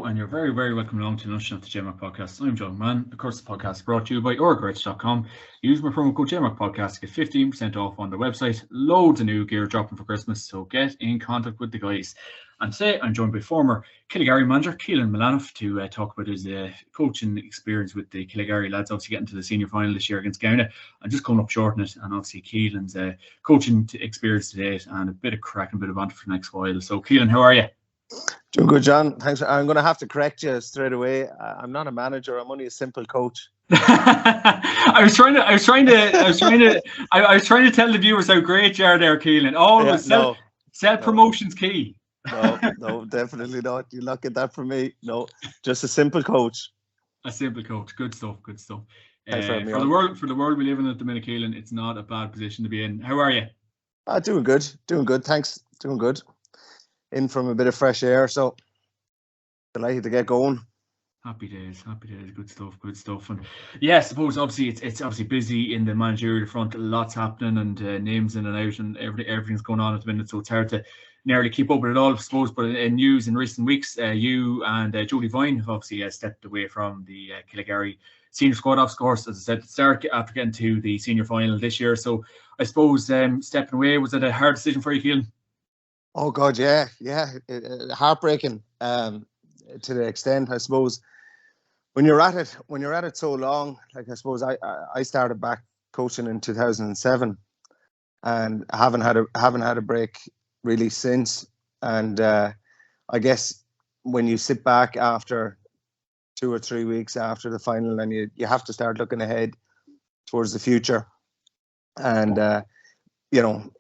And you're very, very welcome along to Lunch of the JMac podcast. I'm John Mann. Of course, the podcast is brought to you by orgreach.com. Use my promo code JMac podcast to get 15% off on their website. Loads of new gear dropping for Christmas, so get in contact with the guys. And today I'm joined by former Kiligari manager Keelan Melaniff to talk about his coaching experience with the Kiligari lads, obviously getting to the senior final this year against GAA and just coming up short in it, and obviously Keelan's coaching experience to date and a bit of crack and a bit of banter for the next while. So Keelan, how are you? Doing good, John. Thanks. I'm going to have to correct you straight away. I'm not a manager. I'm only a simple coach. I was trying to tell the viewers how great you are there, Keelan. Oh, yeah, self-promotion's key. No, definitely not. You'll not get that from me. No, just a simple coach. A simple coach. Good stuff. Thanks for the world we live in at the minute, Keelan, it's not a bad position to be in. How are you? Doing good. Thanks. Doing good. In from a bit of fresh air, so delighted to get going. Happy days. Good stuff. And yeah, I suppose obviously it's obviously busy in the managerial front. Lots happening and names in and out, and everything's going on at the minute. So it's hard to nearly keep up with it all, I suppose. But in news in recent weeks, you and Jodie Vine have obviously stepped away from the Kiligari senior squad, of course, as I said, at the start after getting to the senior final this year. So I suppose stepping away, was it a hard decision for you, Keelan? Oh God, yeah, heartbreaking to the extent, I suppose. When you're at it so long, like I suppose I started back coaching in 2007, and I haven't had a break really since. And I guess when you sit back after 2 or 3 weeks after the final, and you have to start looking ahead towards the future, and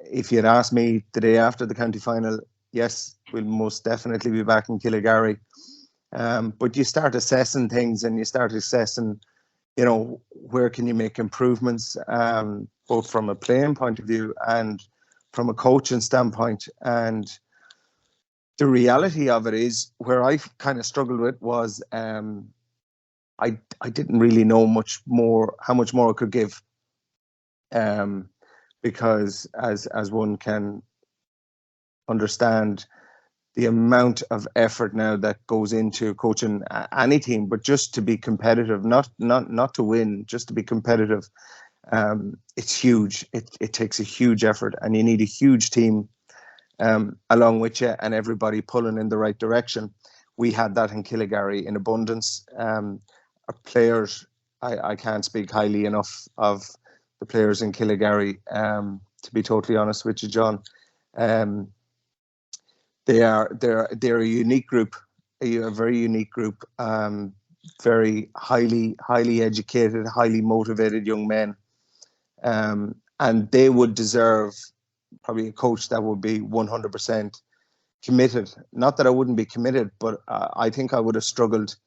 if you had asked me the day after the county final, yes, we'll most definitely be back in Kiligari. But you start assessing things, and you start assessing, where can you make improvements, both from a playing point of view and from a coaching standpoint. And the reality of it is, where I kind of struggled with was I didn't really know how much more I could give. Because as one can understand, the amount of effort now that goes into coaching any team, but just to be competitive, not to win, just to be competitive, it's huge. It takes a huge effort, and you need a huge team along with you, and everybody pulling in the right direction. We had that in Kiligari in abundance. Our players, I can't speak highly enough of the players in Kiligari, to be totally honest with you, John. They're a unique group, a very unique group, very highly educated, highly motivated young men, and they would deserve probably a coach that would be 100% committed. Not that I wouldn't be committed, but I think I would have struggled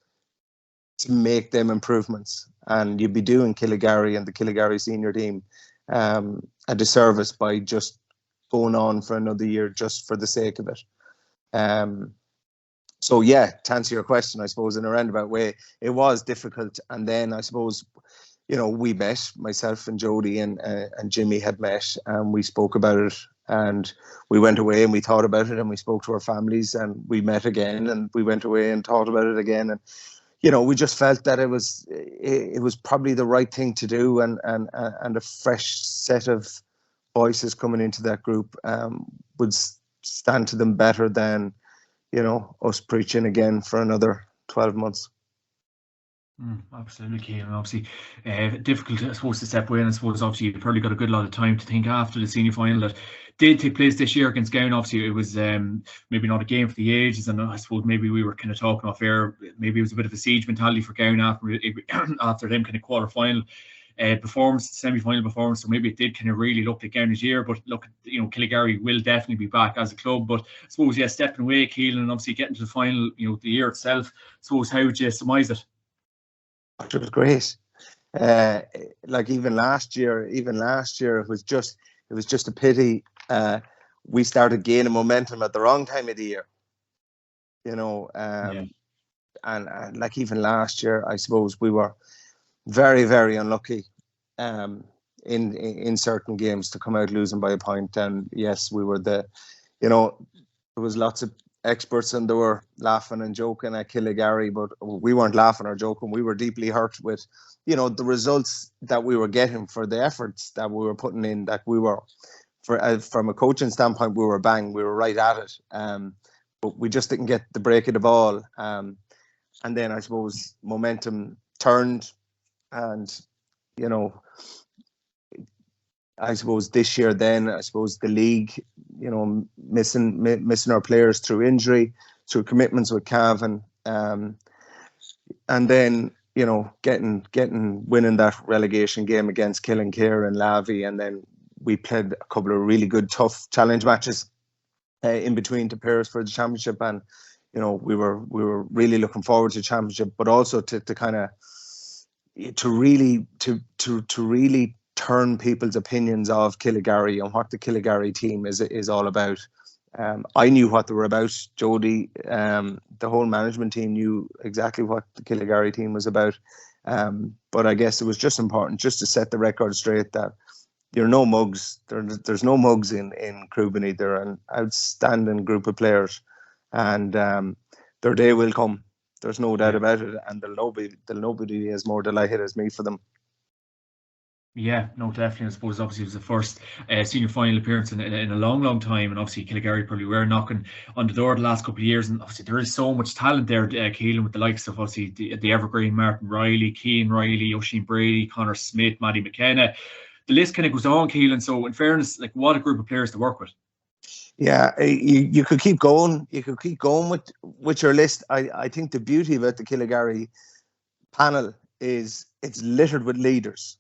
to make them improvements, and you'd be doing Kiligari and the Kiligari senior team a disservice by just going on for another year just for the sake of it. So yeah, to answer your question, I suppose in a roundabout way, it was difficult. And then I suppose, we met, myself and Jodie and Jimmy had met, and we spoke about it, and we went away and we thought about it, and we spoke to our families, and we met again, and we went away and thought about it again. And we just felt that it was probably the right thing to do, and a fresh set of voices coming into that group would stand to them better than, us preaching again for another 12 months. Absolutely, and obviously difficult, I suppose, to step away. And I suppose obviously you've probably got a good lot of time to think after the senior final that did take place this year against GAA. Obviously, it was maybe not a game for the ages, and I suppose maybe we were kind of talking off air. Maybe it was a bit of a siege mentality for GAA after them kind of quarter-final performance, semi-final performance. So maybe it did kind of really look like GAA's year. But look, Kiligari will definitely be back as a club. But I suppose, yeah, stepping away, Keelan, and obviously getting to the final, the year itself. I suppose, how would you surmise it? It was great. Like even last year, it was just a pity we started gaining momentum at the wrong time of the year. And like even last year, I suppose we were very, very unlucky in certain games to come out losing by a point. And yes, we were there was lots of experts and they were laughing and joking at Kiligari, but we weren't laughing or joking. We were deeply hurt with, the results that we were getting for the efforts that we were putting in. That we were, from a coaching standpoint, we were right at it. But we just didn't get the break of the ball. And then I suppose momentum turned, and I suppose this year, then I suppose the league, missing our players through injury, through commitments with Cavan, and then winning that relegation game against Kiligari and Lavi, and then we played a couple of really good tough challenge matches in between to prepare us for the championship, and we were really looking forward to the championship, but also to really turn people's opinions of Kiligari and what the Kiligari team is all about. I knew what they were about. Jody, the whole management team knew exactly what the Kiligari team was about. But I guess it was just important just to set the record straight that there are no mugs. There's no mugs in Crubany. They're an outstanding group of players, and their day will come. There's no doubt about it, and there'll nobody as more delighted as me for them. Yeah, no, definitely. I suppose obviously it was the first senior final appearance in a long time, and obviously Kiligari probably were knocking on the door the last couple of years, and obviously there is so much talent there, Keelan, with the likes of obviously the evergreen Martin Riley, Cian Riley, Oisin Brady, Connor Smith, Matty McKenna. The list kind of goes on, Keelan. So in fairness, like, what a group of players to work with. Yeah, you could keep going. You could keep going with your list. I think the beauty about the Kiligari panel is it's littered with leaders.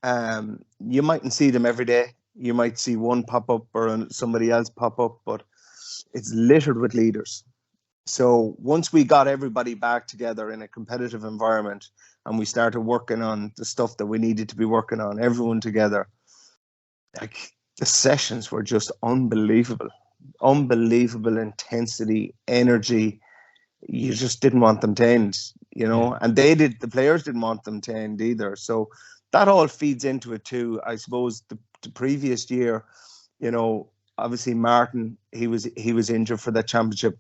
You mightn't see them every day. You might see one pop up or somebody else pop up, but it's littered with leaders. So once we got everybody back together in a competitive environment and we started working on the stuff that we needed to be working on, everyone together, like, the sessions were just unbelievable intensity, energy. You just didn't want them to end, and the players didn't want them to end either. So that all feeds into it too. I suppose the previous year, obviously Martin, he was injured for that championship.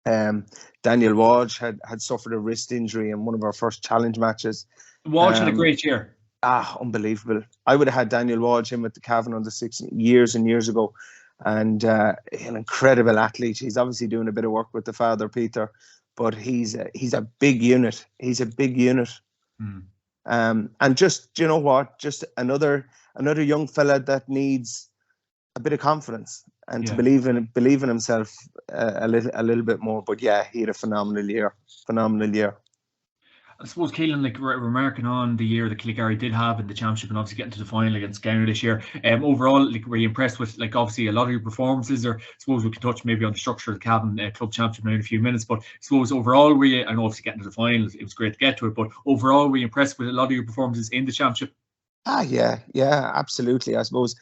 Daniel Walsh had suffered a wrist injury in one of our first challenge matches. Walsh had a great year. Unbelievable. I would have had Daniel Walsh in with the Cavan under 16 years and years ago, and an incredible athlete. He's obviously doing a bit of work with the father, Peter, but he's a big unit. He's a big unit. And just, just another young fella that needs a bit of confidence and to believe in himself a little bit more. But yeah, he had a phenomenal year. I suppose, Keelan, like, remarking on the year that Kiligari did have in the championship and obviously getting to the final against GAA this year, overall, like, were you impressed with, like, obviously a lot of your performances? Or I suppose we can touch maybe on the structure of the Cavan club championship now in a few minutes, but I suppose overall, were you, and obviously getting to the final, it was great to get to it, but overall, were you impressed with a lot of your performances in the championship? Yeah, absolutely. I suppose,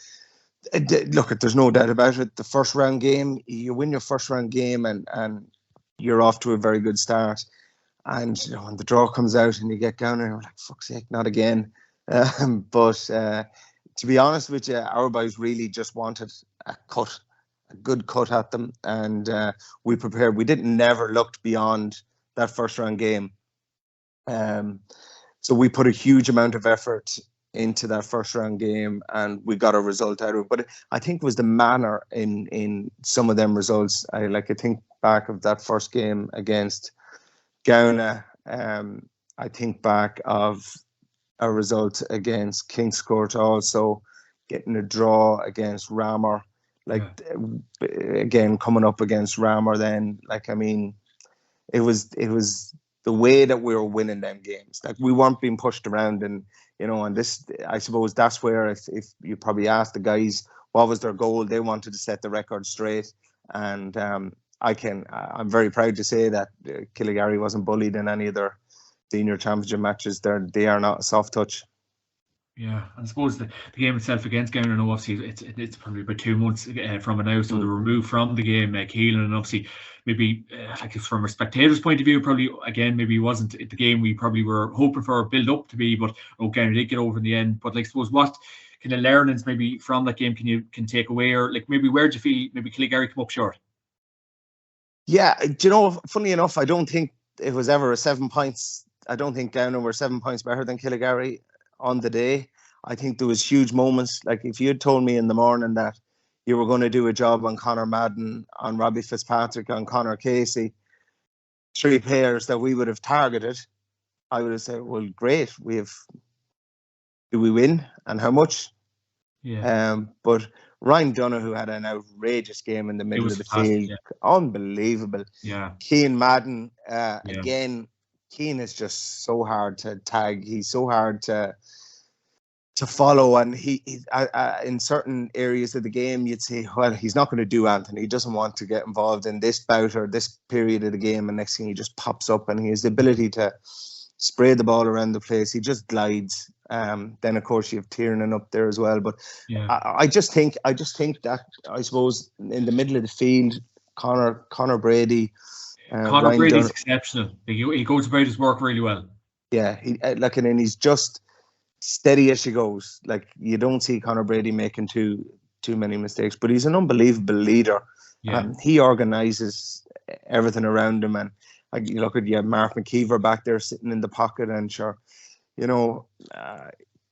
look, there's no doubt about it. The first round game, you win your first round game and you're off to a very good start. And when the draw comes out and you get down and you're like, fuck's sake, not again. But to be honest with you, our boys really just wanted a good cut at them. And we prepared. We never looked beyond that first round game. So we put a huge amount of effort into that first round game and we got a result out of it. But I think it was the manner in some of them results. I think back of that first game against GAA, I think back of a result against Kingscourt, also getting a draw against Ramor, again coming up against Ramor. Then, it was the way that we were winning them games. Like, we weren't being pushed around, and and this, I suppose that's where if you probably ask the guys what was their goal, they wanted to set the record straight, and I'm very proud to say that Kiligari wasn't bullied in any of their senior championship matches. They are not a soft touch. Yeah, I suppose the game itself against GAA, and obviously it's probably about 2 months from it now, so they're removed from the game, Keelan, and obviously maybe from a spectator's point of view, probably again maybe it wasn't the game we probably were hoping for build up to be, but GAA did get over in the end. But I suppose what kind of learnings maybe from that game can take away, or maybe where do you feel maybe Kiligari come up short? Yeah, do you know, funny enough, I don't think it was ever a 7 points. I don't think Down were 7 points better than Kiligari on the day. I think there was huge moments. Like if you had told me in the morning that you were going to do a job on Conor Madden, on Robbie Fitzpatrick, on Conor Casey, 3 players that we would have targeted, I would have said, well, great. Do we win and how much? Yeah. But Ryan Donoghue had an outrageous game in the It middle was of the fantastic. field. Yeah. Unbelievable. Yeah. Keelan Madden, Yeah. again, Keelan is just so hard to tag. He's so hard to follow, and he in certain areas of the game, you'd say, well, he's not going to do anything. He doesn't want to get involved in this bout or this period of the game, and next thing he just pops up, and he has the ability to spray the ball around the place. He just glides. Then of course you have Tiernan up there as well, but Yeah. I just think that, I suppose, in the middle of the field, Conor Brady, Conor Ryan Brady's Dunn, exceptional. He goes about his work really well. yeah, and then he's just steady as she goes. Like you don't see Conor Brady making too many mistakes, but he's an unbelievable leader. Yeah. He organizes everything around him, and you look at Mark McKeever back there sitting in the pocket, and sure, you know,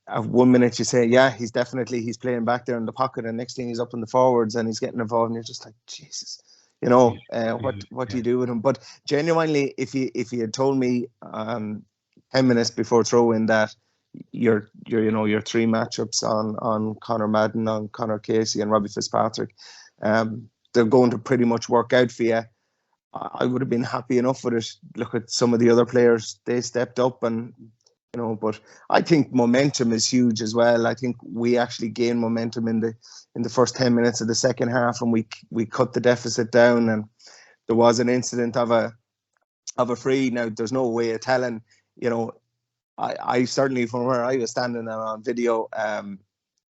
at 1 minute you say, yeah, he's playing back there in the pocket, and next thing he's up in the forwards and he's getting involved, and you're just like, Jesus, what do you do with him? But genuinely, if you had told me 10 minutes before throw-in that your 3 matchups on Conor Madden, on Conor Casey, and Robbie Fitzpatrick, they're going to pretty much work out for you, I would have been happy enough with it. Look at some of the other players; they stepped up, and But I think momentum is huge as well. I think we actually gained momentum in the first 10 minutes of the second half, and we cut the deficit down. And there was an incident of a free. Now there's no way of telling. I certainly, from where I was standing on video,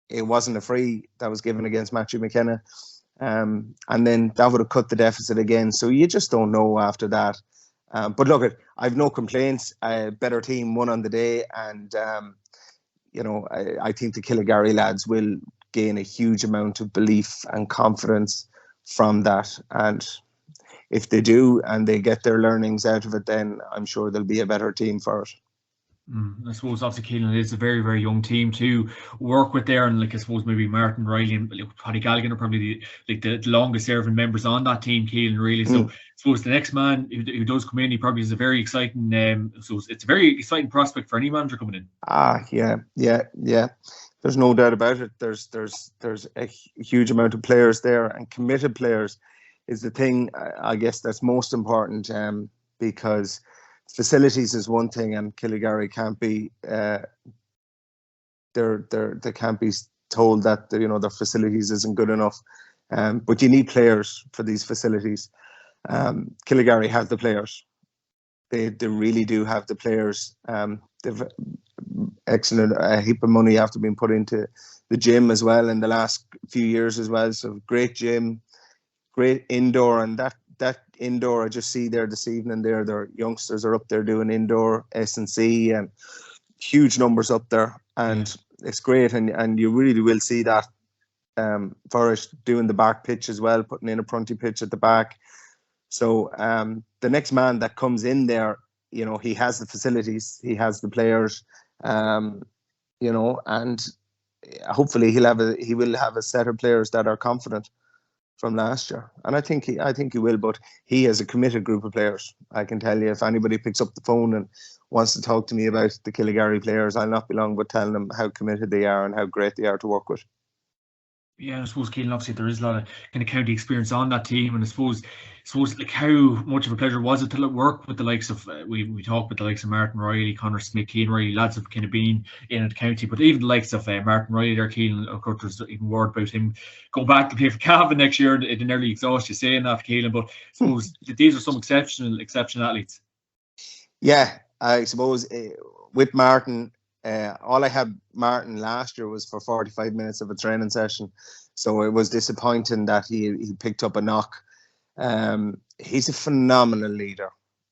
it wasn't a free that was given against Matthew McKenna. And then that would have cut the deficit again. So you just don't know after that. But look, I've no complaints. A better team won on the day, and I think the Kiligari lads will gain a huge amount of belief and confidence from that. And if they do, and they get their learnings out of it, then I'm sure there'll be a better team for it. I suppose obviously Keelan is a very, very young team to work with there, and I suppose maybe Martin Riley and Paddy Galligan are probably the longest serving members on that team, Keelan, really. So I suppose the next man who does come in, he probably is a very exciting so it's a very exciting prospect for any manager coming in. Yeah. There's no doubt about it. There's a huge amount of players there, and committed players is the thing, I guess, that's most important, because facilities is one thing, and Kiligari can't be they can't be told that their facilities isn't good enough, but you need players for these facilities. Kiligari has the players. They really do have the players. They've excellent, a heap of money after being put into the gym as well in the last few years as well. So great gym, great indoor, and that indoor I just see there this evening there, their youngsters are up there doing indoor S&C, and huge numbers up there, and it's great, and you really will see that Forest doing the back pitch as well, putting in a Prunty pitch at the back. So the next man that comes in there, he has the facilities, he has the players, and hopefully he will have a set of players that are confident from last year, and I think he will. But he has a committed group of players. I can tell you, if anybody picks up the phone and wants to talk to me about the Kiligari players, I'll not be long but telling them how committed they are and how great they are to work with. Yeah, I suppose Keelan, obviously there is a lot of kind of county experience on that team, and I suppose like how much of a pleasure was it to work with the likes of we talked with the likes of Martin Riley, Conor Smith, Keelan Riley, lads have kind of been in at the county, but even the likes of Martin Riley there, Keelan, of course there's even word about him going back to play for Cavan next year. It nearly exhausts you saying that, Keelan, but I suppose these are some exceptional athletes. Yeah, I suppose with Martin, all I had Martin last year was for 45 minutes of a training session, so it was disappointing that he picked up a knock. He's a phenomenal leader.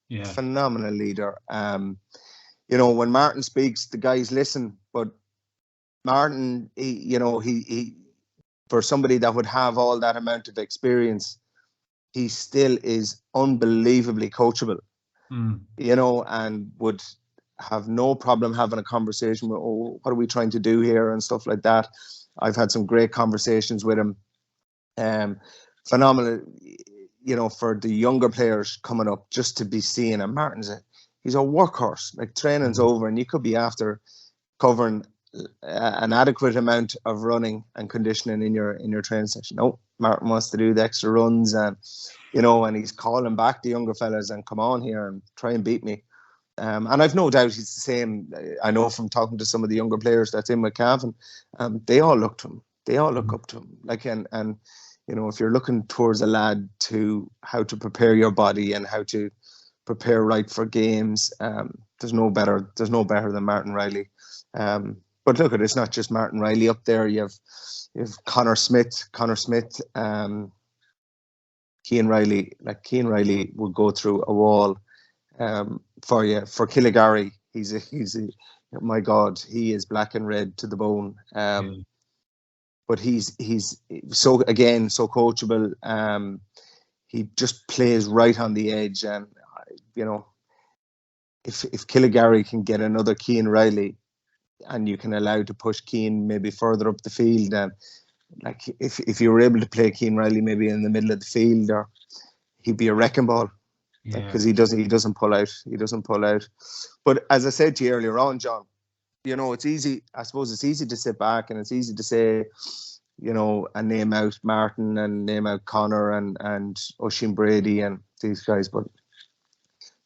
Yeah. Phenomenal leader. When Martin speaks, the guys listen, but Martin, he for somebody that would have all that amount of experience, he still is unbelievably coachable, Mm. you know, and would have no problem having a conversation with, oh, what are we trying to do here and stuff like that. I've had some great conversations with him. Phenomenal, you know, for the younger players coming up, just to be seeing him. He's a workhorse. Like, training's over and you could be after covering an adequate amount of running and conditioning in your training session. No, Martin wants to do the extra runs, and you know, and he's calling back the younger fellas and come on here and try and beat me. And I've no doubt he's the same. I know from talking to some of the younger players that's in with Cavan, they all look to him. They all look up to him. Like, and you know, if you're looking towards a lad to how to prepare your body and how to prepare right for games, there's no better than Martin Riley. But look, it's not just Martin Riley up there. You have Connor Smith, Keelan Riley. Like, Keelan Riley will go through a wall for you. For Kiligari, he's a my God, he is black and red to the bone. But he's so coachable. He just plays right on the edge, and you know, if Kiligari can get another Keelan Riley, and you can allow to push Keane maybe further up the field, and like if you were able to play Keelan Riley maybe in the middle of the field, or he'd be a wrecking ball, because he doesn't pull out. But as I said to you earlier on, John, you know, it's easy. I suppose it's easy to sit back and it's easy to say, you know, and name out Martin and name out Connor and Oisin Brady and these guys, but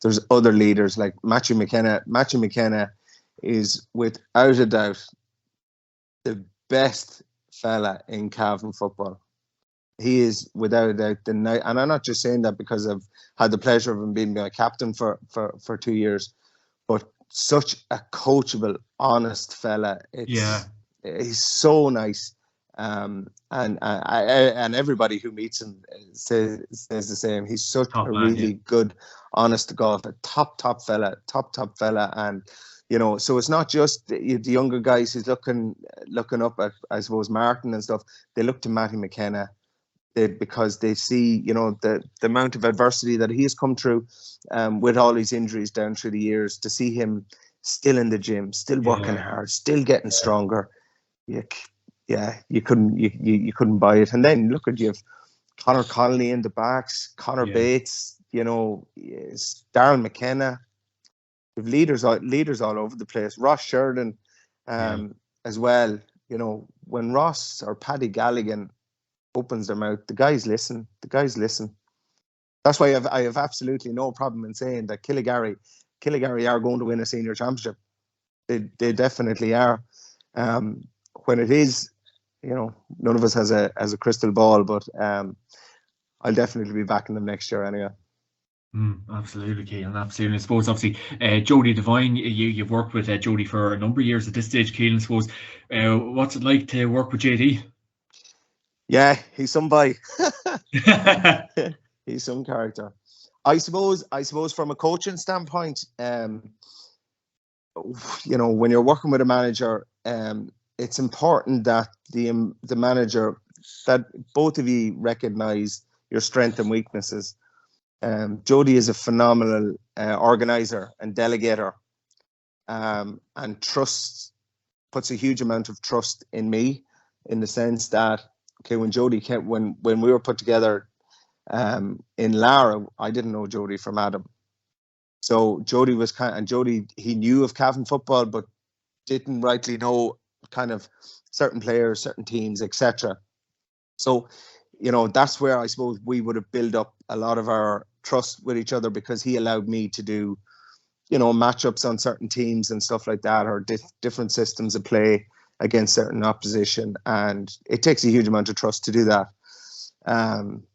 there's other leaders like Matthew McKenna. Matthew McKenna is without a doubt the best fella in Cavan football. He is without a doubt and I'm not just saying that because I've had the pleasure of him being my captain for 2 years, but such a coachable, honest fella. He's so nice, and everybody who meets him says the same. He's such a really good, honest to God, a top fella, and you know, so it's not just the younger guys who's looking up at, I suppose, Martin and stuff. They look to Matty McKenna. Because they see, you know, the amount of adversity that he has come through, with all his injuries down through the years, to see him still in the gym, still working hard, still getting stronger. You couldn't buy it. And then look at, you have Conor Connolly in the backs, Connor Bates, you know, Darryl McKenna. We have leaders all over the place. Ross Sheridan, as well. You know, when Ross or Paddy Galligan opens their mouth, the guys listen. That's why I have absolutely no problem in saying that Kiligari are going to win a senior championship. They definitely are. When it is, you know, none of us has a crystal ball, but I'll definitely be backing them next year anyway. Absolutely, Keelan. Absolutely. I suppose, obviously, Jody Devine, you've worked with Jody for a number of years at this stage, Keelan. I suppose, what's it like to work with JD? Yeah, he's some boy. He's some character. I suppose from a coaching standpoint, you know, when you're working with a manager, it's important that the manager, that both of you recognize your strengths and weaknesses. Jody is a phenomenal organizer and delegator, and puts a huge amount of trust in me, in the sense that, okay, when Jody came, when we were put together in Lara, I didn't know Jody from Adam. So Jody was he knew of Cavan football, but didn't rightly know kind of certain players, certain teams, etc. So, you know, that's where I suppose we would have built up a lot of our trust with each other, because he allowed me to do, you know, matchups on certain teams and stuff like that, or different systems of play against certain opposition, and it takes a huge amount of trust to do that.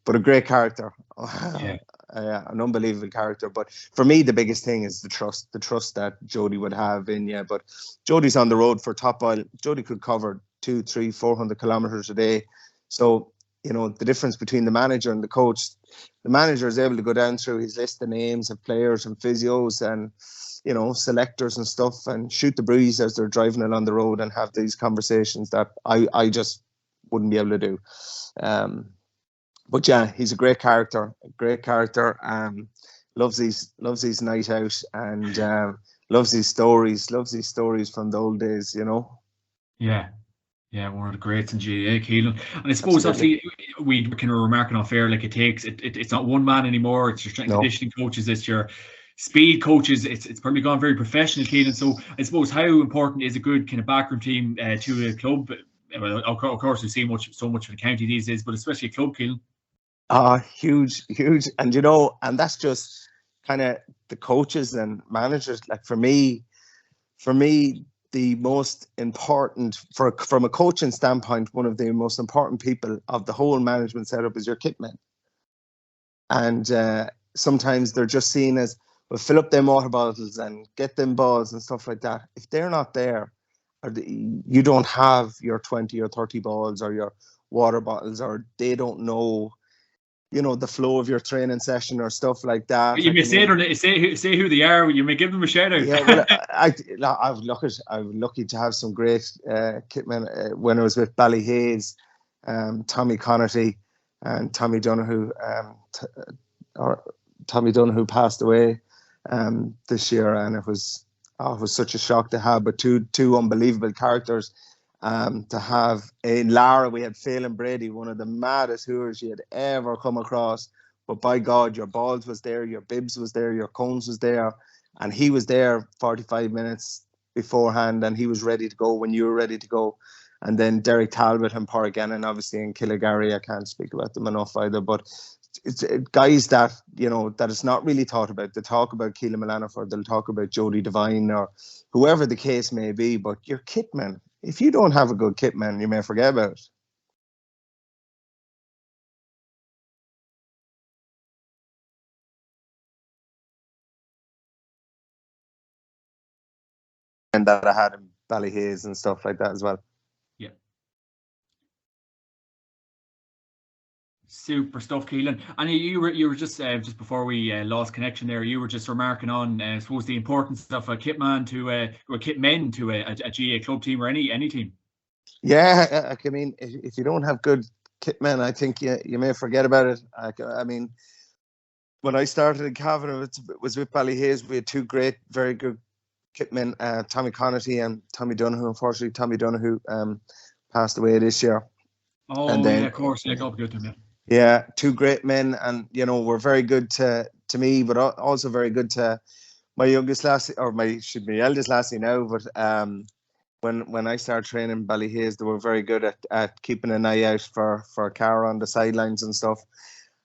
But a great character, an unbelievable character. But for me, the biggest thing is the trust that Jody would have in you. But Jody's on the road for Top Oil. Jody could cover 200, 300, 400 kilometers a day. So, you know, the difference between the manager and the coach, the manager is able to go down through his list of names of players and physios and, you know, selectors and stuff, and shoot the breeze as they're driving along the road and have these conversations that I just wouldn't be able to do. But yeah, he's a great character. Loves his night out, and loves his stories. Loves his stories from the old days. Yeah. Yeah, one of the greats in GAA, Keelan. And I suppose Absolutely. obviously we kind of remarking off air, like it's not one man anymore. It's your strength and No. conditioning coaches, it's your speed coaches. It's probably gone very professional, Keelan. So I suppose how important is a good kind of backroom team to a club? Well, of course, we see so much for the county these days, but especially a club, Keelan. Huge, huge. And and that's just kind of the coaches and managers. Like for me, the most important from a coaching standpoint, one of the most important people of the whole management setup is your kitmen. And sometimes they're just seen as, well, fill up them water bottles and get them balls and stuff like that. If they're not there, you don't have your 20 or 30 balls or your water bottles, or they don't know, the flow of your training session or stuff like that. You may say who they are. You may give them a shout out. Yeah, well, I'm lucky to have some great kitmen when I was with Ballyhaise, Tommy Connaughty and Tommy Donoghue. Tommy Donoghue passed away this year, and it was such a shock to have. But two unbelievable characters. To have in Lara, we had Phelan Brady, one of the maddest hooers you had ever come across. But by God, your balls was there, your bibs was there, your cones was there, and he was there 45 minutes beforehand, and he was ready to go when you were ready to go. And then Derek Talbot and Porrigannon, obviously in Kiligari, I can't speak about them enough either. But it's guys that that is not really thought about. They talk about Keelan Melaniff, or they'll talk about Jody Devine, or whoever the case may be. But your kitman, if you don't have a good kitman, you may forget about it. And that I had in Ballyhaise and stuff like that as well. Yeah. Super stuff, Keelan. And you were just before we lost connection there, you were just remarking on, I suppose, the importance of a kitman to or kitmen to a GAA club team or any team. Yeah, I mean, if you don't have good kitmen, I think you may forget about it. I mean, when I started in Cavan, it was with Ballyhaise. We had two very good kitmen, Tommy Connaughty and Tommy Donoghue. Unfortunately, Tommy Donoghue passed away this year. Oh, and then, yeah, of course. Yeah, God be good to him. Yeah, two great men, and were very good to me, but also very good to my youngest lassie, or my eldest lassie now. But when I started training Ballyhaise, they were very good at keeping an eye out for Cara on the sidelines and stuff.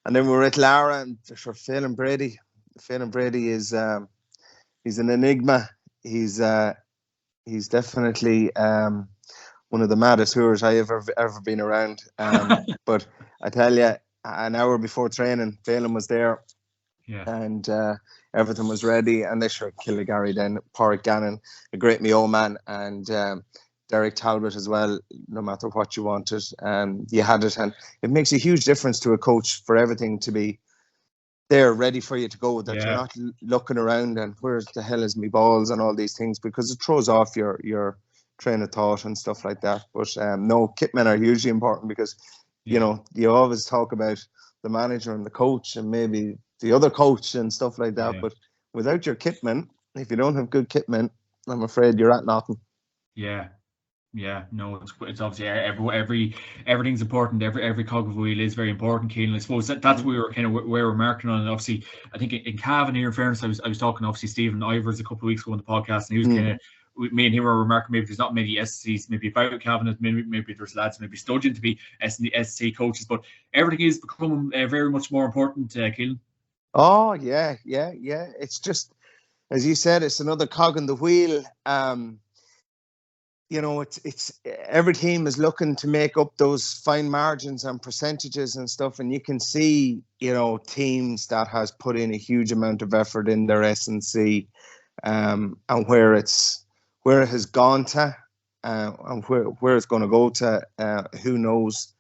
And then we were at Lara, and for Phelan Brady. Phelan Brady is he's an enigma. He's definitely one of the maddest hooers I ever been around. But I tell you, an hour before training, Phelan was there. Yeah. And everything was ready. And they sure Kiligari then, Porrigannon, a great Mayo man, and Derek Talbot as well. No matter what you wanted, you had it. And it makes a huge difference to a coach for everything to be there ready for you to go, that you're not looking around and where the hell is me balls and all these things, because it throws off your train of thought and stuff like that. But no, kitmen are hugely important, because you always talk about the manager and the coach and maybe the other coach and stuff like that. But without your kitmen, if you don't have good kitmen, I'm afraid you're at nothing. Yeah, no, it's obviously everything's important. Every cog of the wheel is very important, Keelan. I suppose that's we were kind of where we're marking on. And obviously, I think in Cavan here, in fairness, I was talking obviously Stephen Ivers a couple of weeks ago on the podcast, and he was kind of, me and him were remarking, maybe there's not many SCs maybe about Cavan, maybe there's lads maybe studging to be SC coaches, but everything is becoming very much more important, Keelan. Oh yeah. It's just, as you said, it's another cog in the wheel. It's every team is looking to make up those fine margins and percentages and stuff, and you can see, teams that has put in a huge amount of effort in their S&C, and where it has gone to, and where it's going to go to, who knows?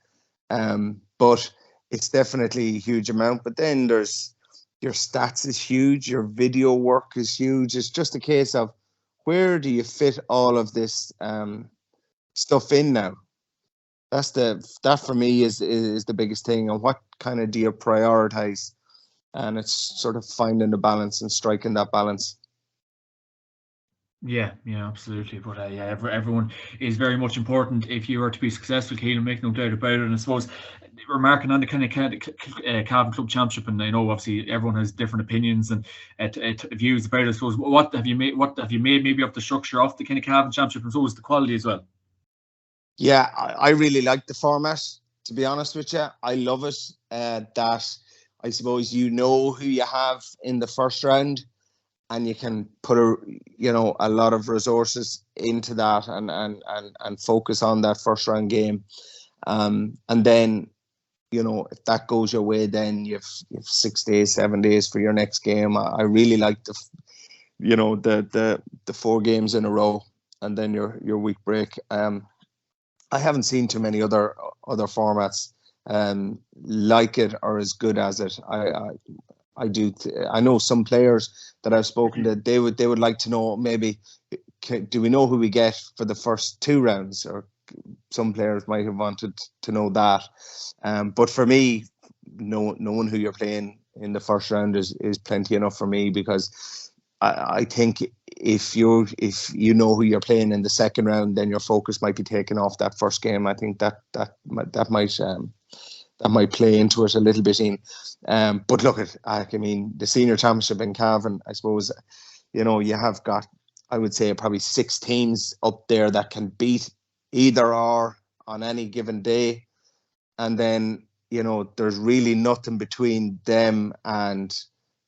But it's definitely a huge amount. But then there's your stats is huge, your video work is huge. It's just a case of, where do you fit all of this stuff in now? that for me is the biggest thing. And what kind of do you prioritize? And it's sort of finding the balance and striking that balance. Yeah, absolutely. But yeah, everyone is very much important if you are to be successful, Keelan, make no doubt about it. And I suppose remarking on the kind of Cavan Club Championship, and I know obviously everyone has different opinions and views about it. I suppose what have you made maybe of the structure of the kind of Cavan Championship, and so is the quality as well. Yeah, I really like the format. To be honest with you, I love it. That I suppose you know who you have in the first round, and you can put a lot of resources into that and focus on that first round game. And then, if that goes your way, then you've 6 days, 7 days for your next game. I really like the 4 games in a row, and then your week break. I haven't seen too many other formats like it or as good as it. I do. I know some players that I've spoken to. They would like to know, maybe, do we know who we get for the first 2 rounds? Or some players might have wanted to know that. But for me, knowing who you're playing in the first round is plenty enough for me, because I think if you know who you're playing in the second round, then your focus might be taken off that first game. I think that might play into it a little bit. But look, the senior championship in Cavan, I suppose, you have got, I would say, probably 6 teams up there that can beat either or on any given day, and then there's really nothing between them and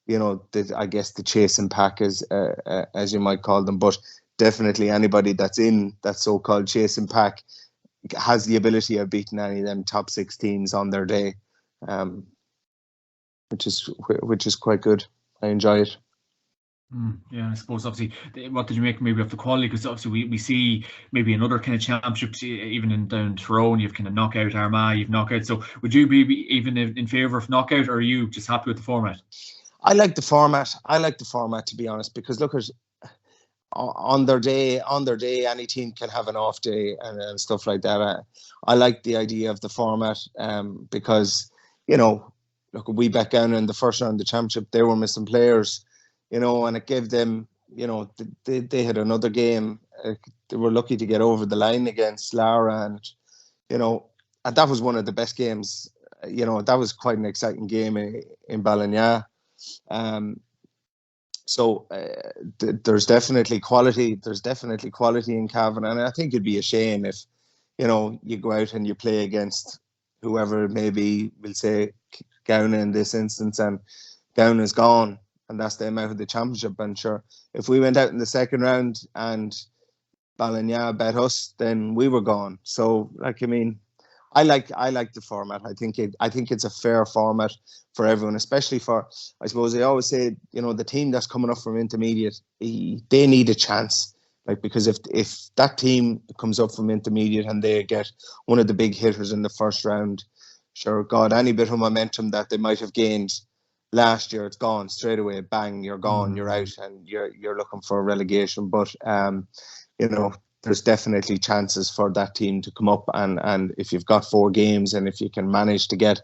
I guess the chasing pack, as you might call them. But definitely anybody that's in that so-called chasing pack has the ability of beating any of them top 6 teams on their day, which is quite good. I enjoy it. Yeah, I suppose obviously, what did you make maybe of the quality? Because obviously we see maybe in other kind of championships, even in down Tyrone, you've kind of knockout Armagh, you've knockout. So would you be even in favour of knockout, or are you just happy with the format? I like the format. To be honest, because look, on their day, any team can have an off day and stuff like that. I like the idea of the format, because look, we back down in the first round of the championship, they were missing players, and it gave them, they had another game. They were lucky to get over the line against Lara, and and that was one of the best games. That was quite an exciting game in Ballinya. So there's definitely quality. There's definitely quality in Cavan, and I think it'd be a shame if you go out and you play against whoever, maybe we'll say Gowna in this instance, and Gowna is gone, and that's them out of the championship. And sure, if we went out in the second round and Ballinya bet us, then we were gone. So I like the format. I think it's a fair format for everyone, especially for, I suppose I always say, the team that's coming up from intermediate, they need a chance. Because if that team comes up from intermediate and they get one of the big hitters in the first round, sure, God, any bit of momentum that they might have gained last year, it's gone straight away. Bang, you're gone, you're out, and you're looking for a relegation. But there's definitely chances for that team to come up, and if you've got 4 games and if you can manage to get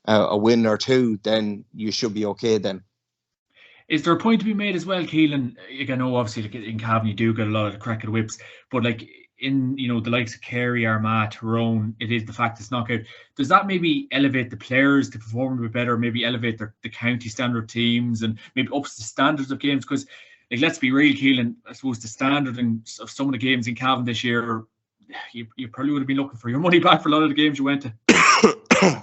a win or 2, then you should be okay then. Is there a point to be made as well, Keelan? I know obviously in Cavan you do get a lot of the crack of the whips, but in the likes of Kerry, Armagh, Tyrone, it is the fact it's knockout. Does that maybe elevate the players to perform a bit better, maybe elevate the county standard teams, and maybe ups the standards of games? Because let's be real, Keelan, I suppose the standard of some of the games in Cavan this year, you probably would have been looking for your money back for a lot of the games you went to.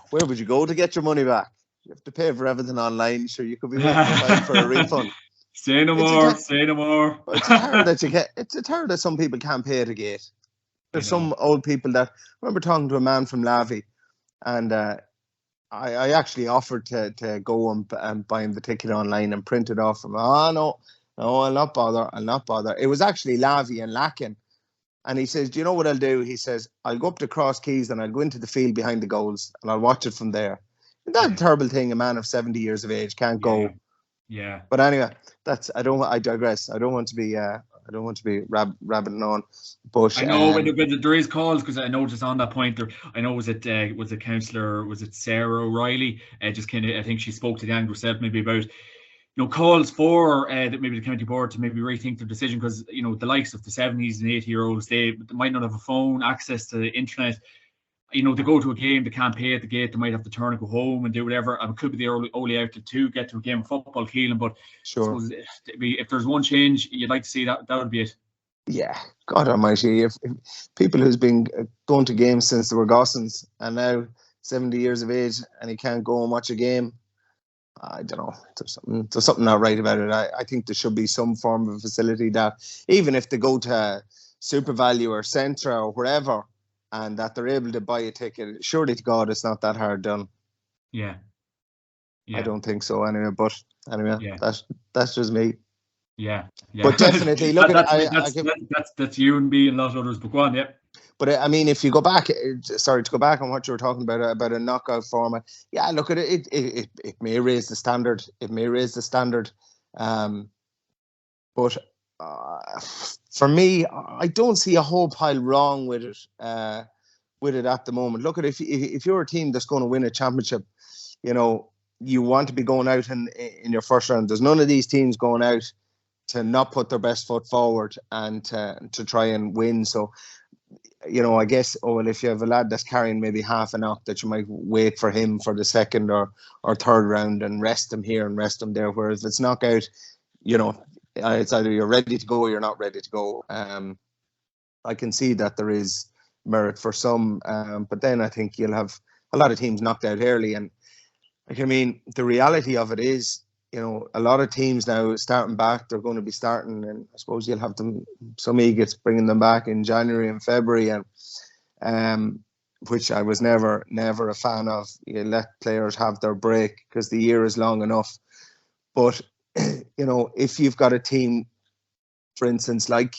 Where would you go to get your money back? You have to pay for everything online. Sure, you could be waiting for a refund. Say no more. It's a terror that you get. It's a terror that some people can't pay at a gate. There's some old people that, I remember talking to a man from Lavi, and I actually offered to go and buy him the ticket online and print it off from him. No, I'll not bother. It was actually Lavi and Lacken. And he says, do you know what I'll do? He says, I'll go up to Cross Keys and I'll go into the field behind the goals and I'll watch it from there. Isn't that a terrible thing? A man of 70 years of age can't go. Yeah. But anyway, I digress. I don't want to be I don't want to be rabbiting on, but I know when there is calls, because I know just on that point there. I know was it councillor, was it Sarah O'Reilly? Just kind of, I think she spoke to the Anglo herself maybe about calls for that maybe the county board to maybe rethink their decision, because the likes of the 70s and 80-year-olds, they might not have a phone, access to the internet. They go to a game, they can't pay at the gate, they might have to turn and go home and do whatever. And it could be the only outlet to get to a game of football, Keelan. But sure, I suppose if there's one change you'd like to see, that would be it. Yeah, God Almighty! If people who's been going to games since they were gossins and now 70 years of age and he can't go and watch a game, I don't know. There's something not right about it. I think there should be some form of facility that, even if they go to Super Value or Centra or wherever, and that they're able to buy a ticket. Surely to God, it's not that hard done. Yeah. I don't think so anyway. But anyway, that's just me. Yeah. But definitely, look that's you and me and a lot of others. But go on, yeah. But I mean, if you go back, to go back on what you were talking about a knockout format, yeah, look at it. It may raise the standard. It may raise the standard. But for me, I don't see a whole pile wrong with it. With it at the moment. Look at if you're a team that's going to win a championship, you want to be going out in your first round. There's none of these teams going out to not put their best foot forward and to try and win. So, I guess, if you have a lad that's carrying maybe half a knock, that you might wait for him for the second or third round and rest him here and rest him there. Whereas if it's knockout, it's either you're ready to go or you're not ready to go. I can see that there is merit for some, but then I think you'll have a lot of teams knocked out early. And the reality of it is, a lot of teams now starting back, they're going to be starting, and I suppose you'll have some egots bringing them back in January and February, and which I was never a fan of. You let players have their break because the year is long enough. But if you've got a team, for instance, like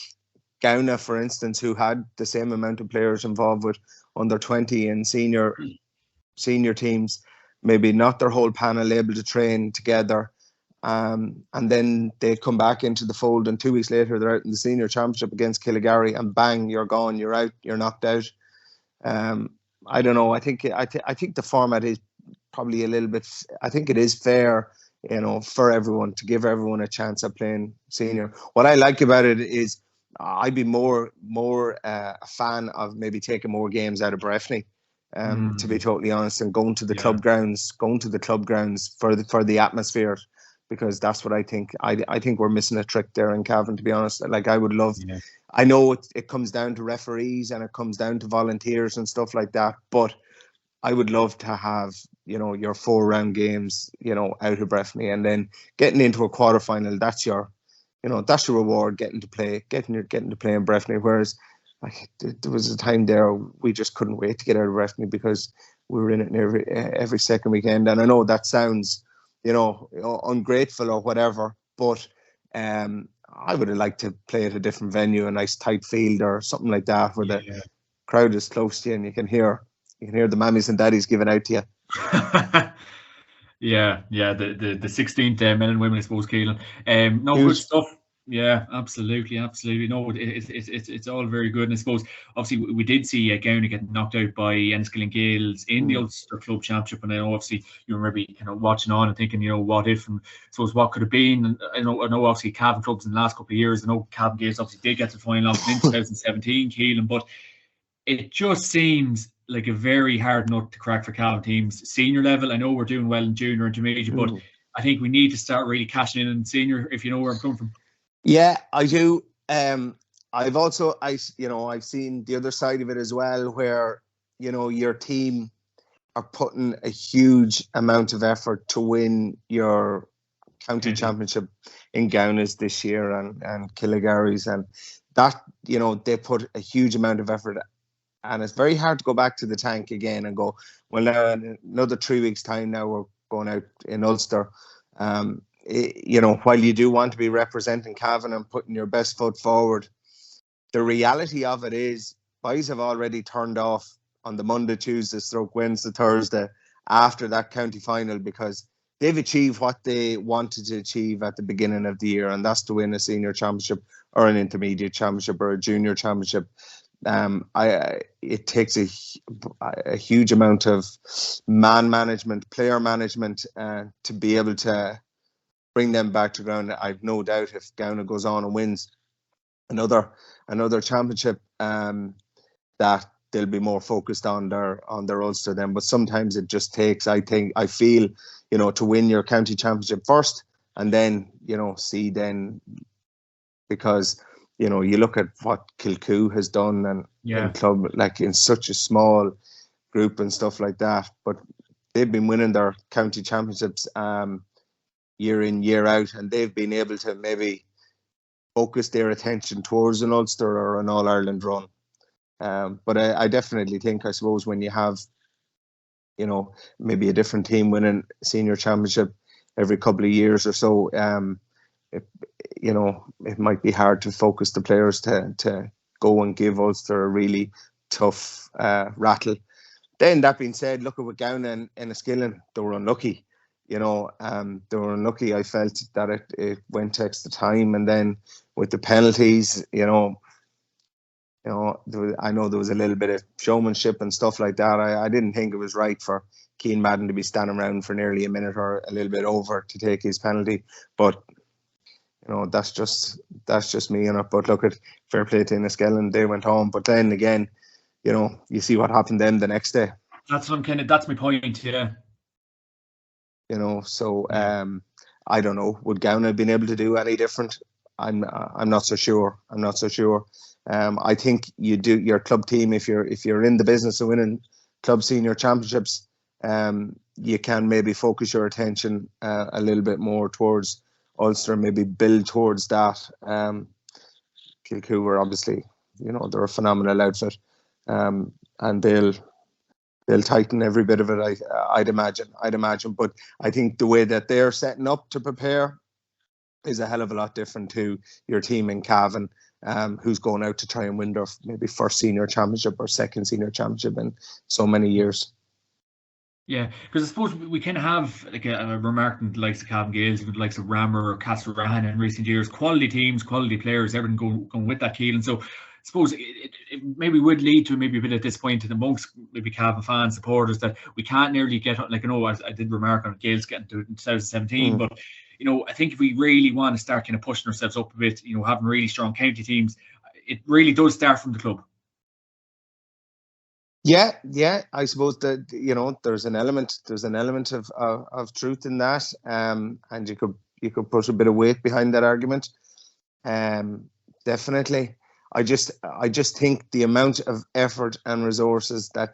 Gauna, for instance, who had the same amount of players involved with under 20 and senior teams, maybe not their whole panel able to train together, and then they come back into the fold, and 2 weeks later they're out in the senior championship against Kiligari, and bang, you're gone, you're out, you're knocked out. I don't know. I think the format is probably a little bit. I think it is fair, for everyone, to give everyone a chance at playing senior. What I like about it is, I'd be more a fan of maybe taking more games out of Breffni, to be totally honest, and going to the club grounds for the atmosphere, because that's what I think. I think we're missing a trick there in Cavan, to be honest. Like, I would love. Yeah. I know it comes down to referees and it comes down to volunteers and stuff like that, but I would love to have your 4-round games out of Breffni, and then getting into a quarterfinal. That's your reward, getting to play in Breffni. Whereas there was a time there we just couldn't wait to get out of Breffni because we were in it every second weekend. And I know that sounds, ungrateful or whatever, but I would have liked to play at a different venue, a nice tight field or something like that, where the crowd is close to you and you can hear the mammies and daddies giving out to you. The 16th men and women, I suppose, Keelan. Good stuff. Yeah, absolutely. No, it's all very good. And I suppose, obviously, we did see Gownie getting knocked out by Enniskillen Gales in the Ulster Club Championship. And I know, obviously, you remember kind of watching on and thinking, what if, and I suppose what could have been. And I know obviously, Cavan clubs in the last couple of years, I know Cavan Gales obviously did get to the final in 2017, Keelan, but it just seems like a very hard nut to crack for Cavan teams. Senior level, I know we're doing well in junior and intermediate, but I think we need to start really cashing in senior, if you know where I'm coming from. Yeah, I do. I've seen the other side of it as well, where, your team are putting a huge amount of effort to win your county championship in Gownas this year and Kiligari's, and that, they put a huge amount of effort. And it's very hard to go back to the tank again and go, well, now in another 3 weeks' time, now we're going out in Ulster. While you do want to be representing Cavan and putting your best foot forward, the reality of it is boys have already turned off on the Monday, Tuesday, Wednesday, Thursday after that county final, because they've achieved what they wanted to achieve at the beginning of the year, and that's to win a senior championship or an intermediate championship or a junior championship. It takes a huge amount of man management, player management, to be able to bring them back to ground. I've no doubt if GAA goes on and wins another championship, that they'll be more focused on their Ulster then. But sometimes it just takes, I feel, to win your county championship first, and then see then, because you look at what Kilcoo has done and in club, like in such a small group and stuff like that, but they've been winning their county championships year in, year out, and they've been able to maybe focus their attention towards an Ulster or an All-Ireland run. But I definitely think, I suppose, when you have maybe a different team winning senior championship every couple of years or so, it might be hard to focus the players to go and give Ulster a really tough rattle. Then that being said, look at what GAA and Enniskillen, they were unlucky. They were unlucky. I felt that it went extra time, and then with the penalties, I know there was a little bit of showmanship and stuff like that. I didn't think it was right for Keane Madden to be standing around for nearly a minute or a little bit over to take his penalty, but that's just me. But look, at fair play to Enniskillen, they went home. But then again, you see what happened then the next day. That's my point. Yeah. So I don't know. Would GAA have been able to do any different? I'm not so sure. I think you do your club team, if you're in the business of winning club senior championships, you can maybe focus your attention a little bit more towards Ulster, maybe build towards that. Kilcoo were obviously, they're a phenomenal outfit, and they'll tighten every bit of it. I'd imagine. But I think the way that they're setting up to prepare is a hell of a lot different to your team in Cavan, who's going out to try and win their maybe first senior championship or second senior championship in so many years. Yeah, because I suppose we can have like a remark in the likes of Cavan Gaels, even the likes of Rammer or Castlerahan in recent years. Quality teams, quality players, everything going with that, Keelan. So I suppose it maybe would lead to maybe a bit of disappointment amongst maybe Cavan fans, supporters, that we can't nearly get, like, I did remark on Gaels getting to 2017, but I think if we really want to start kind of pushing ourselves up a bit, having really strong county teams, it really does start from the club. Yeah. I suppose that there's an element of truth in that, and you could put a bit of weight behind that argument. Definitely, I just think the amount of effort and resources that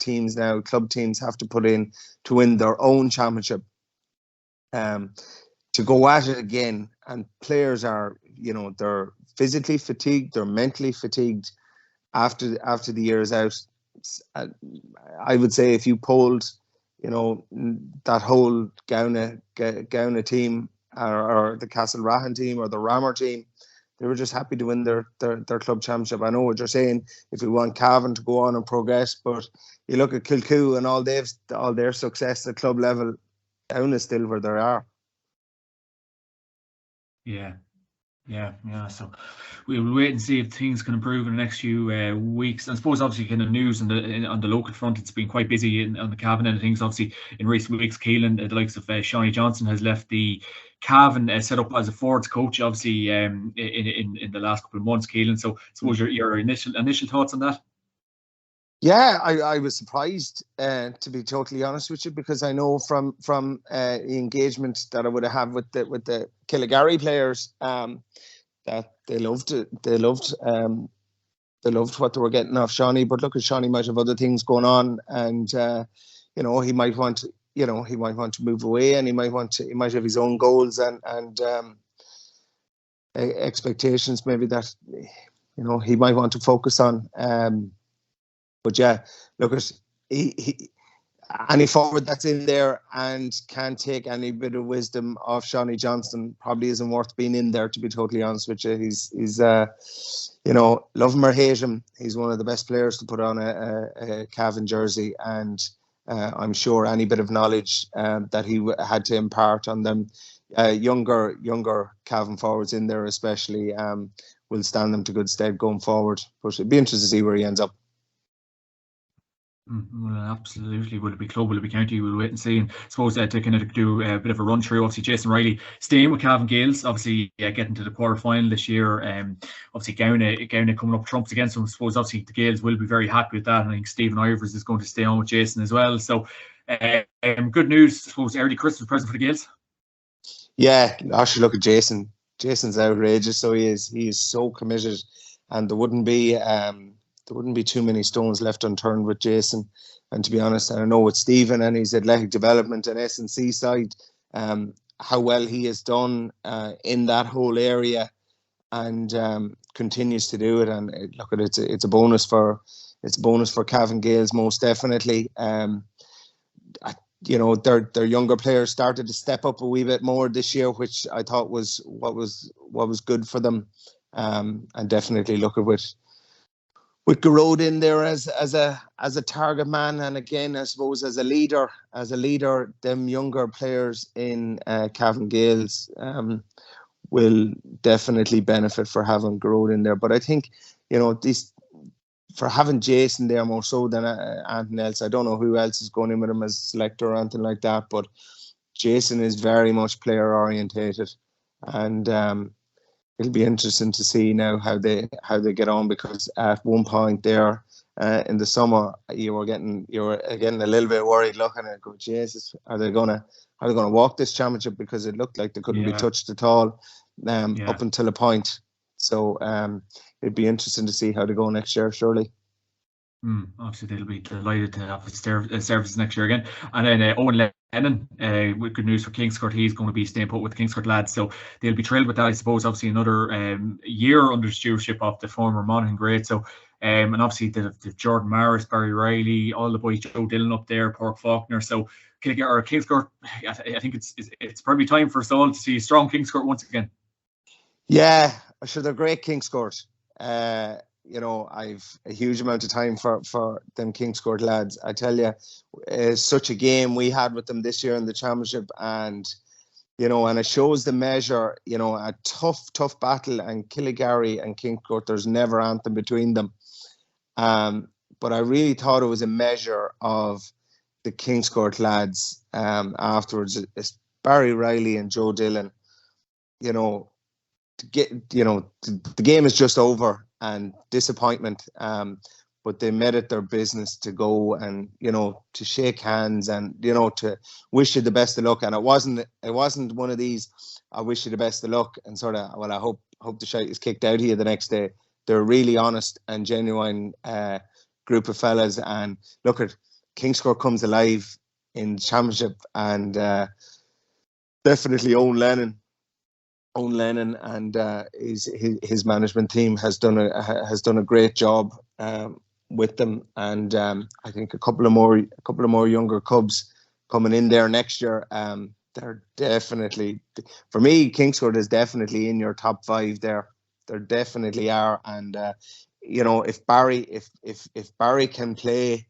club teams have to put in to win their own championship, to go at it again, and players are they're physically fatigued, they're mentally fatigued after the year is out. I would say if you polled, that whole GAA team or the Castlerahan team or the Rammer team, they were just happy to win their club championship. I know what you're saying, if we want Cavan to go on and progress, but you look at Kilcoo and all their success at club level, GAA is still where they are. Yeah. So we'll wait and see if things can improve in the next few weeks. And I suppose obviously kind of news on the local front, it's been quite busy on the Cavan end of things. Obviously in recent weeks, Keelan, the likes of Shawnee Johnson, has left the Cavan set up as a forwards coach, obviously in the last couple of months, Keelan. So I suppose your initial thoughts on that? Yeah, I was surprised, to be totally honest with you, because I know from the engagement that I would have had with the Kiligari players, that they loved what they were getting off Shawnee. But look, Shawnee might have other things going on, and he might want to move away, and he might have his own goals and expectations maybe that he might want to focus on. But yeah, look, at any forward that's in there and can't take any bit of wisdom of Shawnee Johnson probably isn't worth being in there, to be totally honest with you. He's love him or hate him, he's one of the best players to put on a Cavan jersey, and I'm sure any bit of knowledge that he had to impart on them, younger Cavan forwards in there especially, will stand them to good stead going forward. But it'd be interesting to see where he ends up. Well, absolutely. Will it be club? Will it be county? We'll wait and see. And I suppose to kind of do a bit of a run through, obviously Jason Riley staying with Cavan Gaels, obviously getting to the quarter final this year. Obviously Gowna coming up trumps against them. I suppose obviously the Gaels will be very happy with that. And I think Stephen Ivers is going to stay on with Jason as well. So good news, I suppose, early Christmas present for the Gaels. Yeah, I should look at Jason. Jason's outrageous. So he is so committed, and there wouldn't be too many stones left unturned with Jason. And to be honest, I know with Stephen and his athletic development and S&C side, how well he has done in that whole area, and continues to do it. And look at it, it's a bonus for Cavan Gaels, most definitely. Their younger players started to step up a wee bit more this year, which I thought was what was good for them. And definitely look at with Garrod in there as a target man, and again, I suppose as a leader, them younger players in Cavan Gaels will definitely benefit for having Garrod in there. But I think, for having Jason there more so than anything else. I don't know who else is going in with him as selector or anything like that, but Jason is very much player orientated, and it'll be interesting to see now how they get on, because at one point there in the summer you were getting a little bit worried looking at it, go, Jesus, are they gonna walk this championship, because it looked like they couldn't be touched at all up until a point. So it'd be interesting to see how they go next year, surely. Obviously, they'll be delighted to have his services next year again. And then Owen Lennon, with good news for Kingscourt, he's going to be staying put with the Kingscourt lads. So they'll be thrilled with that, I suppose. Obviously, another year under the stewardship of the former Monaghan great. So, and obviously, the Jordan Maris, Barry Riley, all the boys, Joe Dillon up there, Pork Faulkner. So, Kingscourt, I think it's probably time for us all to see a strong Kingscourt once again. Yeah, I'm sure they're great, Kingscourt. I've a huge amount of time for them Kingscourt lads. I tell you, such a game we had with them this year in the championship, and and it shows the measure. A tough battle, and Kiligari and Kingscourt, there's never anthem between them. But I really thought it was a measure of the Kingscourt lads afterwards. It's Barry Riley and Joe Dillon. The game is just over, and disappointment, but they made it their business to go and to shake hands and to wish you the best of luck. And it wasn't one of these I wish you the best of luck and sort of, well, I hope the shite is kicked out of you the next day. They're a really honest and genuine group of fellas, and look at Kingscourt comes alive in the championship, and definitely Owen Lennon and his management team has done a great job with them, and I think a couple of more younger cubs coming in there next year. They're definitely, for me, Kingscourt is definitely in your top 5 there. They definitely are, and if Barry can play.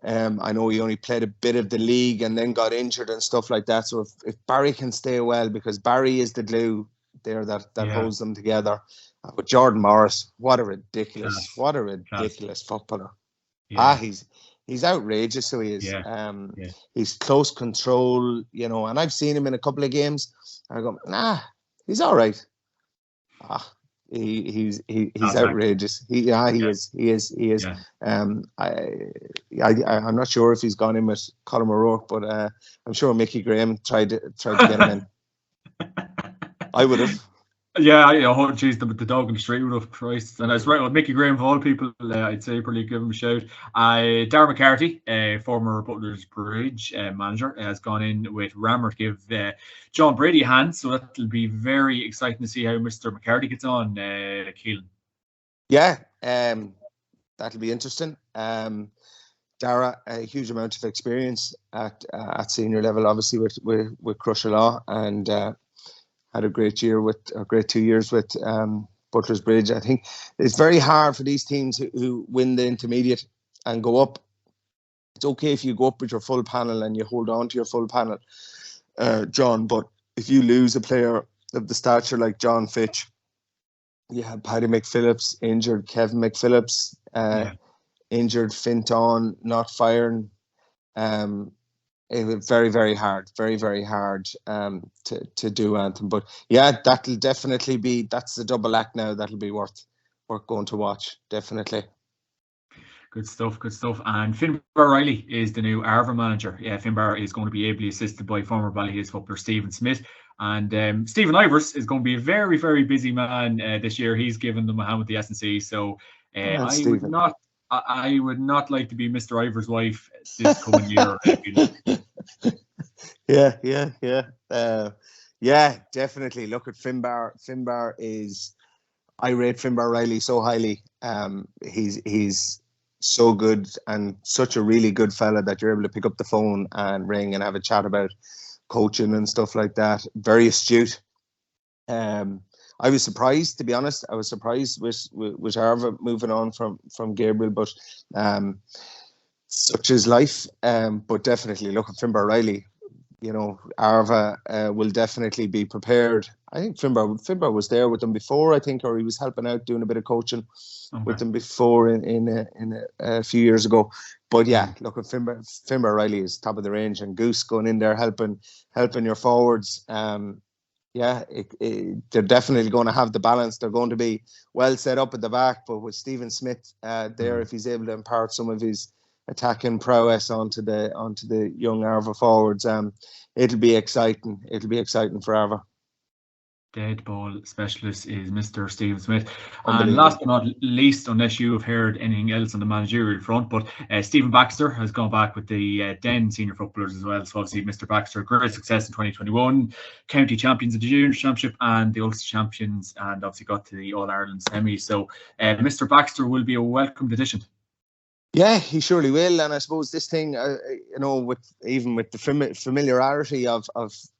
I know he only played a bit of the league and then got injured and stuff like that. So if Barry can stay well, because Barry is the glue there that holds them together. But Jordan Morris, what a ridiculous footballer. Yeah. He's outrageous. So he is. He's close control, and I've seen him in a couple of games. And I go, he's all right. He's outrageous. He is. Yeah. I'm not sure if he's gone in with Colin O'Rourke, but I'm sure Mickey Graham tried to get him in. I would have. Yeah, geez, the dog in the street would have, Christ. And I was right with Mickey Graham, of all people, I'd say probably give him a shout. Darren McCarthy, former Butler's Bridge manager, has gone in with Rammer to give John Brady a hand. So that'll be very exciting to see how Mr. McCarthy gets on, Keelan. Yeah, that'll be interesting. Dara, a huge amount of experience at senior level, obviously with Crusher Law, and had a great 2 years with Butler's Bridge. I think it's very hard for these teams who win the intermediate and go up it's okay if you go up with your full panel and you hold on to your full panel, John. But if you lose a player of the stature like John Fitch, you have Paddy McPhillips injured, Kevin McPhillips injured, Finton not firing. It was very, very hard, very, very hard to do anything. But yeah, that'll definitely be, that's the double act now. That'll be worth going to watch, definitely. Good stuff, good stuff. And Finbar Riley is the new Arva manager. Yeah, Finbar is going to be ably assisted by former Ballyhales footballer Stephen Smith. And Stephen Ivers is going to be a very, very busy man this year. He's given them a hand with the S&C. So I would not like to be Mr. Ivers' wife this coming year. Yeah, definitely. Look at Finbar. Finbar is, I rate Finbar Riley so highly. He's so good and such a really good fella that you're able to pick up the phone and ring and have a chat about coaching and stuff like that. Very astute. I was surprised, to be honest. I was surprised with Arva moving on from Gabriel, but such is life. But definitely look at Finbar Riley. You know, Arva will definitely be prepared. I think Finbar was there with them before, I think, or he was helping out doing a bit of coaching with them before in a few years ago. But yeah, look at Finbar Riley is top of the range, and Goose going in there helping your forwards. They're definitely going to have the balance. They're going to be well set up at the back, but with Stephen Smith there, if he's able to impart some of his attacking prowess onto the young Arva forwards, it'll be exciting. It'll be exciting for Arva. Dead ball specialist is Mr. Stephen Smith. And last but not least, unless you have heard anything else on the managerial front, but Stephen Baxter has gone back with the Den senior footballers as well. So obviously Mr. Baxter, great success in 2021, county champions of the junior championship and the Ulster champions, and obviously got to the All-Ireland semi. So Mr. Baxter will be a welcomed addition. Yeah, he surely will. And I suppose this thing, with the familiarity of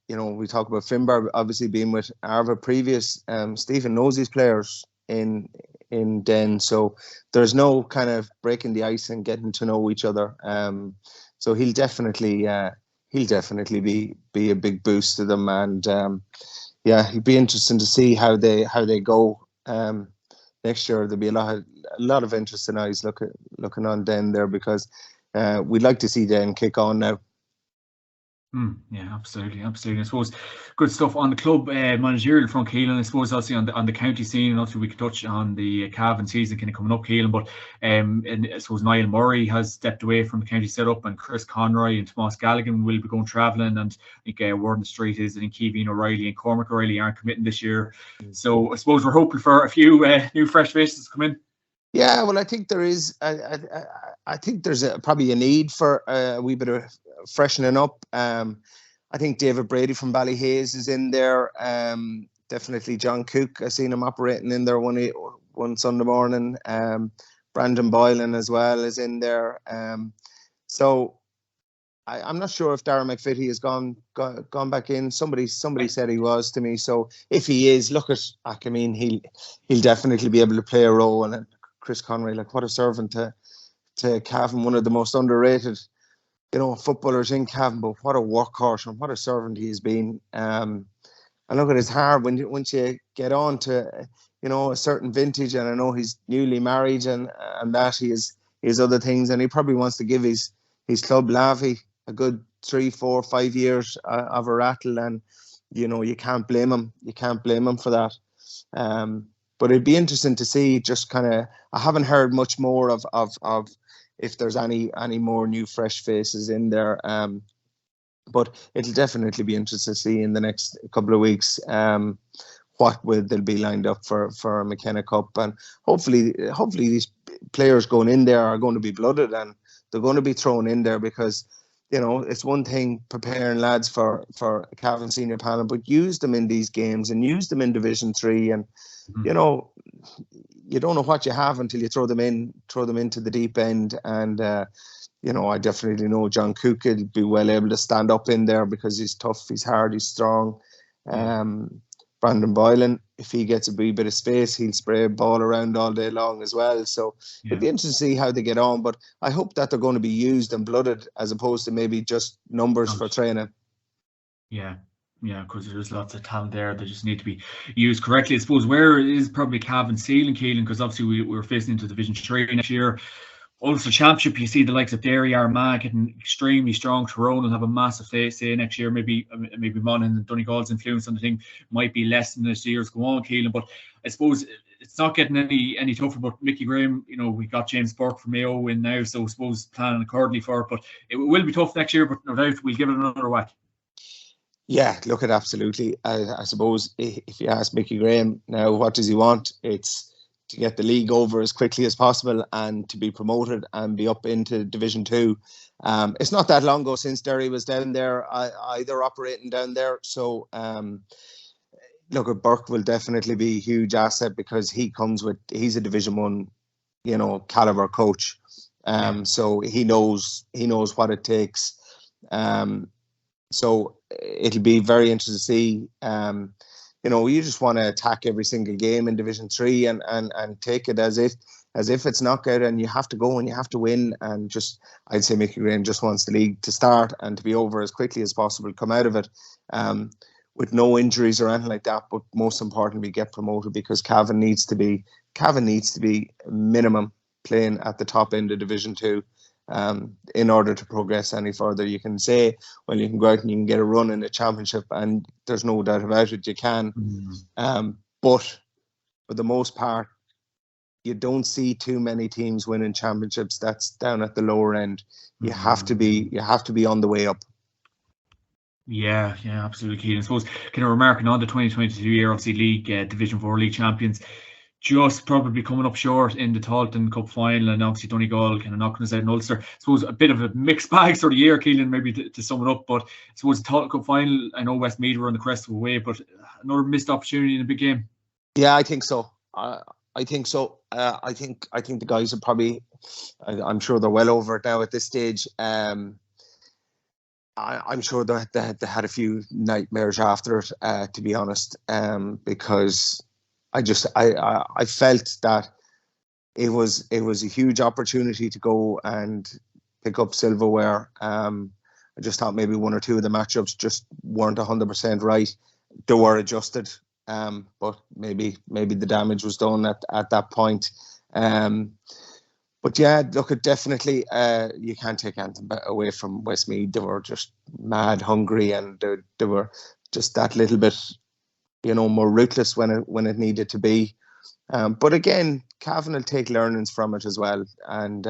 we talk about Finbar obviously being with Arva previous. Stephen knows these players in Den, so there's no kind of breaking the ice and getting to know each other. So he'll definitely be a big boost to them, and it'd be interesting to see how they go next year. There'll be a lot of interesting eyes looking on Den there, because we'd like to see Den kick on now. Yeah, absolutely. I suppose good stuff on the club managerial front, Keelan. I suppose obviously on the county scene, and obviously we could touch on the Cavan season kind of coming up, Keelan. But and I suppose Niall Murray has stepped away from the county setup, and Chris Conroy and Tomas Galligan will be going travelling. And I think word on the street is I think Keelan O'Reilly and Cormac O'Reilly aren't committing this year. So I suppose we're hoping for a few new fresh faces to come in. Yeah, well, I think there is. I think there's probably a need for a wee bit of freshening up. I think David Brady from Ballyhales is in there. Definitely John Cook. I seen him operating in there one Sunday morning. Brandon Boylan as well is in there. So I'm not sure if Darren McVitie has gone back in. Somebody said he was to me. So if he is, look at he'll definitely be able to play a role. And Chris Conroy, like, what a servant to Cavan, one of the most underrated, footballers in Cavan, but what a workhorse and what a servant he has been. And look at his heart once you get on to, a certain vintage, and I know he's newly married and that he has other things, and he probably wants to give his club Lavi a good 3, 4, 5 years of a rattle, and you can't blame him. You can't blame him for that. But it'd be interesting to see. Just kind of, I haven't heard much more of if there's any more new fresh faces in there. But it'll definitely be interesting to see in the next couple of weeks what they'll be lined up for McKenna Cup, and hopefully these players going in there are going to be blooded and they're going to be thrown in there, because it's one thing preparing lads for a Cavan senior panel, but use them in these games and use them in Division 3, and you don't know what you have until you throw them into the deep end. And I definitely know John Cook will be well able to stand up in there, because he's tough, he's hard, he's strong. Brandon Boylan, if he gets a wee bit of space, he'll spray a ball around all day long as well. So it'll be interesting to see how they get on. But I hope that they're going to be used and blooded as opposed to maybe just numbers for training. Yeah, because there's lots of talent there that just need to be used correctly. I suppose where is probably Cavan's ceiling, Keelan, because obviously we're facing into Division 3 next year. Ulster Championship, you see the likes of Derry, Armagh getting extremely strong. Tyrone will have a massive say next year. Maybe Monaghan and Donegal's influence on the thing might be less than as the years go on, Keelan. But I suppose it's not getting any tougher. But Mickey Graham, we got James Burke from Mayo in now, so I suppose planning accordingly for it. But it will be tough next year, but no doubt we'll give it another whack. Yeah, look, at absolutely. I suppose if you ask Mickey Graham now, what does he want? It's to get the league over as quickly as possible and to be promoted and be up into Division 2. It's not that long ago since Derry was down there, either operating down there. So, look, Burke will definitely be a huge asset because he's a Division 1, caliber coach. So he knows what it takes. So it'll be very interesting to see. You just want to attack every single game in Division 3 and take it as if it's knockout and you have to go and you have to win. And I'd say Mickey Graham just wants the league to start and to be over as quickly as possible, come out of it with no injuries or anything like that. But most importantly, get promoted because Cavan needs to be minimum playing at the top end of Division 2. In order to progress any further. You can say, well, you can go out and you can get a run in the championship, and there's no doubt about it, you can. But for the most part, you don't see too many teams winning championships. That's down at the lower end. You have to be on the way up. Yeah, absolutely. I suppose kind of remarking on the 2022 year, obviously league Division 4 league champions. Just probably coming up short in the Taunton Cup final, and obviously Donegal kind of knocking us out in Ulster. I suppose a bit of a mixed bag sort of year, Keelan, maybe to sum it up. But I suppose the Taunton Cup final, I know Westmeath were on the crest of a wave, but another missed opportunity in a big game. Yeah, I think so. I think so. I think the guys are probably. I'm sure they're well over it now at this stage. I'm sure they had a few nightmares after it, to be honest, because. I felt that it was a huge opportunity to go and pick up silverware. I just thought maybe one or two of the matchups just weren't 100% right. They were adjusted, but maybe the damage was done at that point. But yeah, look, definitely you can't take anything away from Westmeath. They were just mad hungry, and they were just that little bit. More ruthless when it needed to be. But again, Cavan will take learnings from it as well. And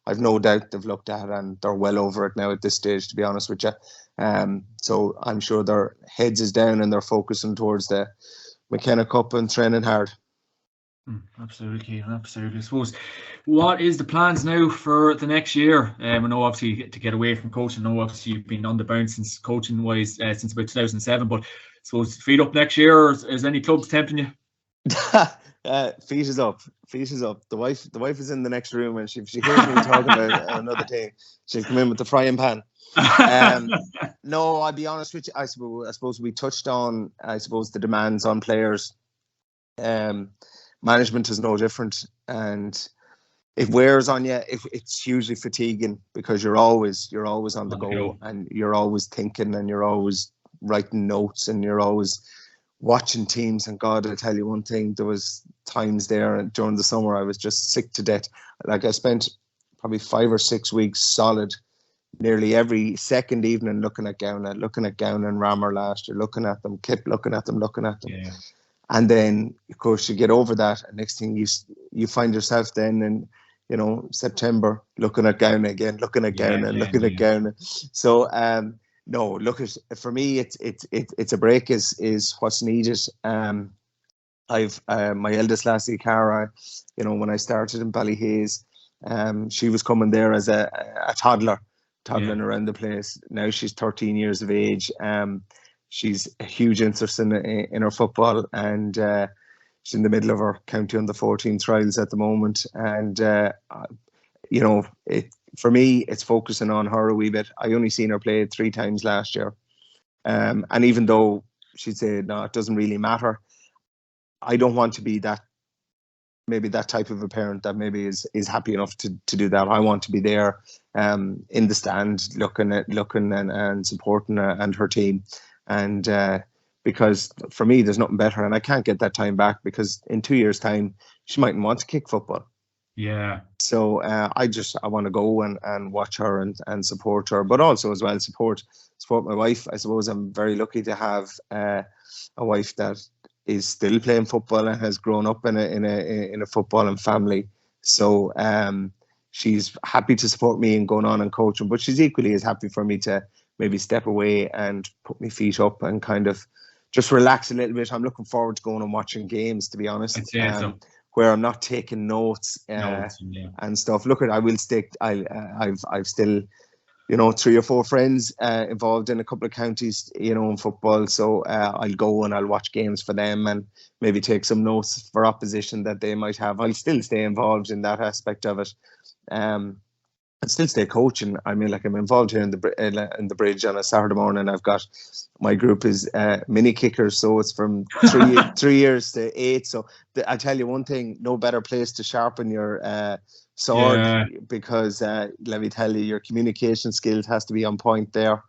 I've no doubt they've looked at it and they're well over it now at this stage, to be honest with you. So I'm sure their heads is down and they're focusing towards the McKenna Cup and training hard. Absolutely. I suppose, what is the plans now for the next year? I know obviously to get away from coaching. I know obviously you've been on the bounce since coaching wise since about 2007, but I suppose feet up next year, or is any clubs tempting you? Feet is up. The wife is in the next room, and if she hears me talking about another thing, she'll come in with the frying pan. No, I'll be honest with you. I suppose we touched on the demands on players. Management is no different, and it wears on you. It's hugely fatiguing because you're always on the go, and you're always thinking, and you're always writing notes, and you're always watching teams. And God, I'll tell you one thing, there was times there during the summer I was just sick to death. Like, I spent probably 5 or 6 weeks solid, nearly every second evening looking at Gowan and Rammer last year, looking at them. Yeah. And then of course you get over that, and next thing you find yourself then in September looking at Gowan again, looking at Gowan. So no, look, for me, it's a break is what's needed. I've my eldest lassie, Cara, when I started in Ballyhaise, she was coming there as a toddler, toddling around the place. Now she's 13 years of age. She's a huge interest in her football, and she's in the middle of her county under 14 trials at the moment. And for me, it's focusing on her a wee bit. I only seen her play 3 times last year. And even though she'd say, no, it doesn't really matter. I don't want to be that, maybe that type of a parent that maybe is happy enough to do that. I want to be there in the stand, looking and supporting and her team. And because for me, there's nothing better, and I can't get that time back, because in 2 years' time, she mightn't want to kick football. Yeah. So I want to go and watch her and support her, but also as well support my wife. I suppose I'm very lucky to have a wife that is still playing football and has grown up in a footballing family. So she's happy to support me in going on and coaching, but she's equally as happy for me to maybe step away and put my feet up and kind of just relax a little bit. I'm looking forward to going and watching games, to be honest. I'd say so. Where I'm not taking notes, Yeah. and stuff. Look, I will stick. I've still, 3 or 4 friends involved in a couple of counties, in football. So I'll go and I'll watch games for them and maybe take some notes for opposition that they might have. I'll still stay involved in that aspect of it. And still stay coaching. I mean, like, I'm involved here in the bridge on a Saturday morning. I've got, my group is mini kickers, so it's from 3 years to 8. So I tell you one thing: no better place to sharpen your sword, because let me tell you, your communication skills has to be on point there.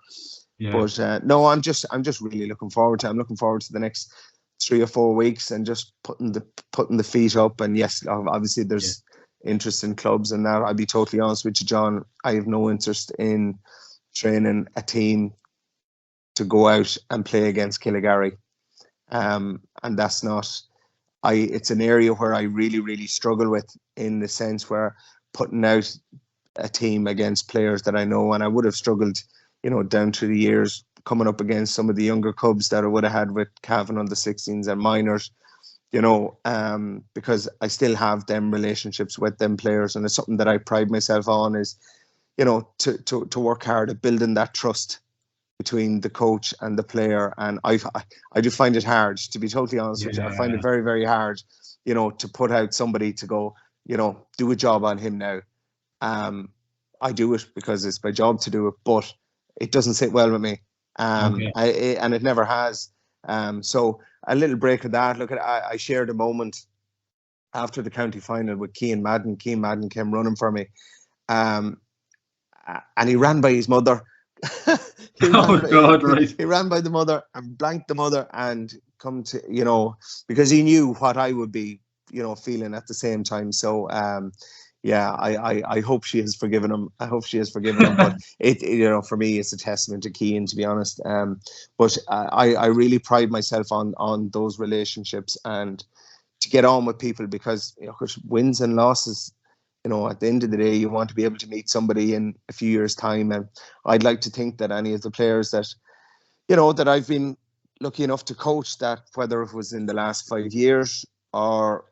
Yeah. But no, I'm just really looking forward to. I'm looking forward to the next 3 or 4 weeks and just putting the feet up. And yes, obviously there's interest in clubs and that. I'll be totally honest with you, John. I have no interest in training a team to go out and play against Kiligari, and that's not. It's an area where I really, really struggle with, in the sense where putting out a team against players that I know, and I would have struggled, down through the years, coming up against some of the younger cubs that I would have had with Cavan on the 16s and minors. Because I still have them relationships with them players, and it's something that I pride myself on, is, to work hard at building that trust between the coach and the player. And I do find it hard, to be totally honest with you. I find it very, very hard, to put out somebody to go, do a job on him now. I do it because it's my job to do it, but it doesn't sit well with me. And it never has. So a little break of that. Look, I shared a moment after the county final with Keelan Madden. Keelan Madden came running for me, and he ran by his mother. He ran by the mother and blanked the mother, and come to, because he knew what I would be, feeling at the same time. So I hope she has forgiven him. But it, for me, it's a testament to Keelan, to be honest. But I really pride myself on those relationships and to get on with people, because wins and losses, at the end of the day, you want to be able to meet somebody in a few years' time. And I'd like to think that any of the players that, that I've been lucky enough to coach, that whether it was in the last 5 years or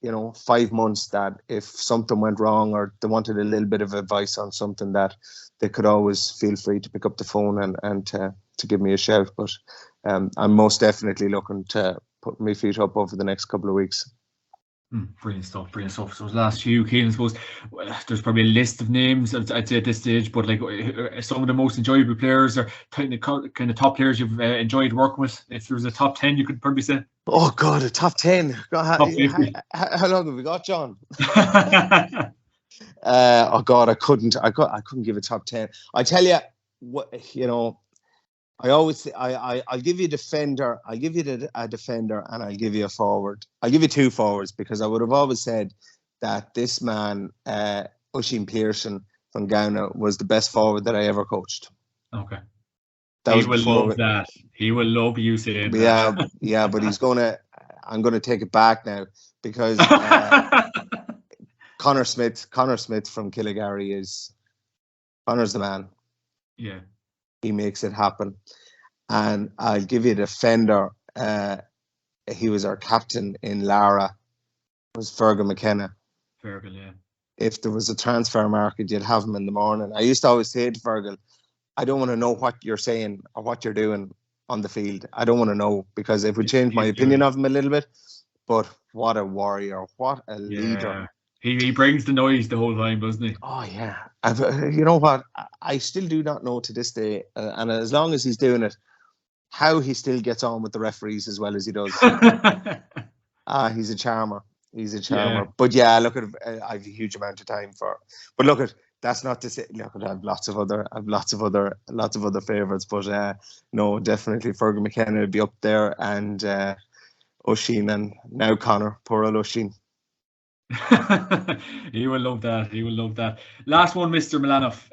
5 months, that if something went wrong or they wanted a little bit of advice on something, that they could always feel free to pick up the phone and to give me a shout. But I'm most definitely looking to put my feet up over the next couple of weeks. Brilliant stuff. So the last few, Keelan, I suppose there's probably a list of names, I'd say, at this stage, but like some of the most enjoyable players, or kind of top players you've enjoyed working with. If there was a top 10, you could probably say. Oh God, a top 10. God, top 50. How long have we got, John? Oh God, I couldn't give a top 10. I tell you what, I always say, I'll give you a defender. I'll give you a defender, and I'll give you a forward. I'll give you 2 forwards, because I would have always said that this man, Oisin Pearson from Ghana, was the best forward that I ever coached. Okay. He will love that. He will love you saying that. Yeah, but I'm gonna take it back now, because Connor Smith from Kiligari Connor's the man. Yeah. He makes it happen. And I'll give you a defender. He was our captain in Lara. It was Fergal McKenna. Fergal, yeah. If there was a transfer market, you'd have him in the morning. I used to always say to Fergal, I don't want to know what you're saying or what you're doing on the field. I don't want to know, because it would change my opinion of him a little bit. But what a warrior, what a leader. He brings the noise the whole time, doesn't he? Oh, yeah. You know what? I still do not know to this day, and as long as he's doing it, how he still gets on with the referees as well as he does. He's a charmer. He's a charmer. Yeah. But yeah, look at I have a huge amount of time for. But look at that's not to say. Look, I have lots of other favourites. But no, definitely Fergal McKenna would be up there, and Oisin, and now Connor. Poor old Oisin. He will love that. He will love that. Last one, Mr. Melaniff.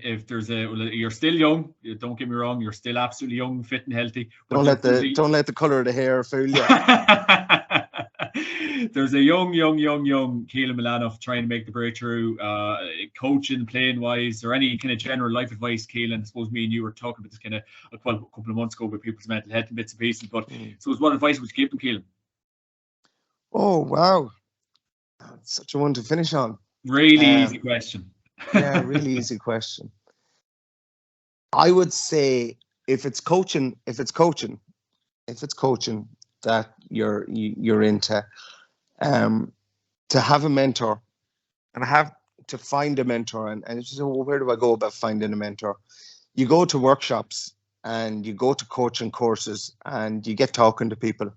If there's you're still young. Don't get me wrong. You're still absolutely young, fit, and healthy. Don't let the colour of the hair fool you. There's a young Keelan Melaniff trying to make the breakthrough, coaching, playing wise, or any kind of general life advice. Keelan, I suppose me and you were talking about this kind of a couple of months ago with people's mental health and bits and pieces. But so, what advice would you give them, Keelan? Oh wow, that's such a one to finish on. Really easy question. Yeah, really easy question. I would say if it's coaching that you're into, to have a mentor and have to find a mentor, and you say, well, where do I go about finding a mentor? You go to workshops and you go to coaching courses and you get talking to people,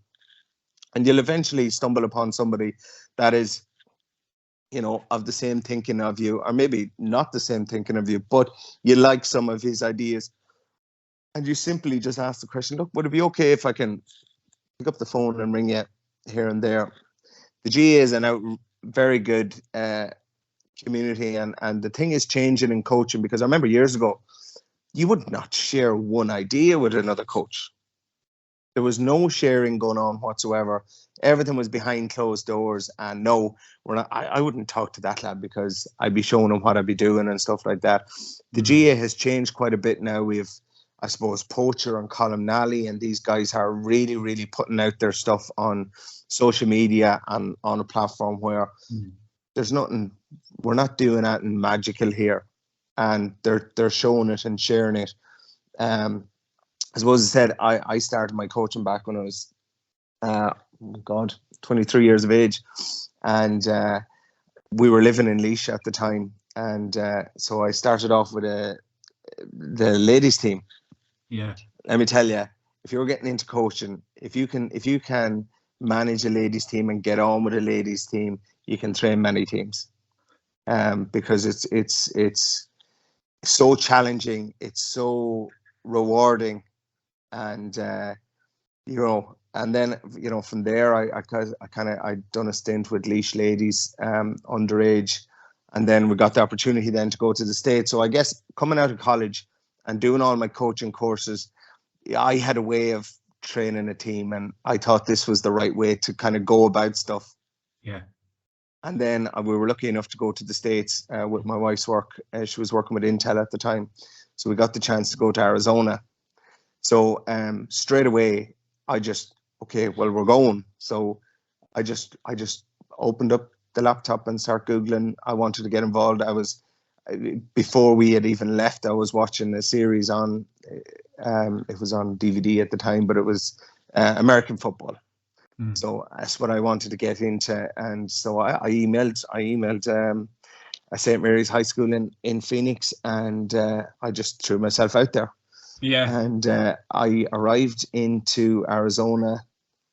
and you'll eventually stumble upon somebody that is, of the same thinking of you, or maybe not the same thinking of you, but you like some of his ideas. And you simply just ask the question, look, would it be okay if I can pick up the phone and ring you here and there? The GAA is a very good community, and the thing is changing in coaching, because I remember years ago, you would not share one idea with another coach. There was no sharing going on whatsoever. Everything was behind closed doors, and no, we're not. I wouldn't talk to that lad because I'd be showing him what I'd be doing and stuff like that. The GAA has changed quite a bit now. We've, I suppose, Poacher and Colin Nally, and these guys are really, really putting out their stuff on social media and on a platform where there's nothing. We're not doing anything magical here, and they're showing it and sharing it. I suppose I said I started my coaching back when I was 23 years of age, and we were living in Laois at the time, and so I started off with the ladies team. Yeah, let me tell you, if you're getting into coaching, if you can manage a ladies team and get on with a ladies team, you can train many teams, because it's so challenging, it's so rewarding. And and then from there I'd done a stint with Laois ladies, underage, and then we got the opportunity then to go to the States. So I guess coming out of college and doing all my coaching courses, I had a way of training a team, and I thought this was the right way to kind of go about stuff. Yeah. And then we were lucky enough to go to the States with my wife's work. She was working with Intel at the time, so we got the chance to go to Arizona. So straight away, we're going. So I just opened up the laptop and start Googling. I wanted to get involved. Before we had even left, I was watching a series on, it was on DVD at the time, but it was American football. So that's what I wanted to get into. And so I emailed St. Mary's High School in Phoenix, and I just threw myself out there. Yeah. And I arrived into Arizona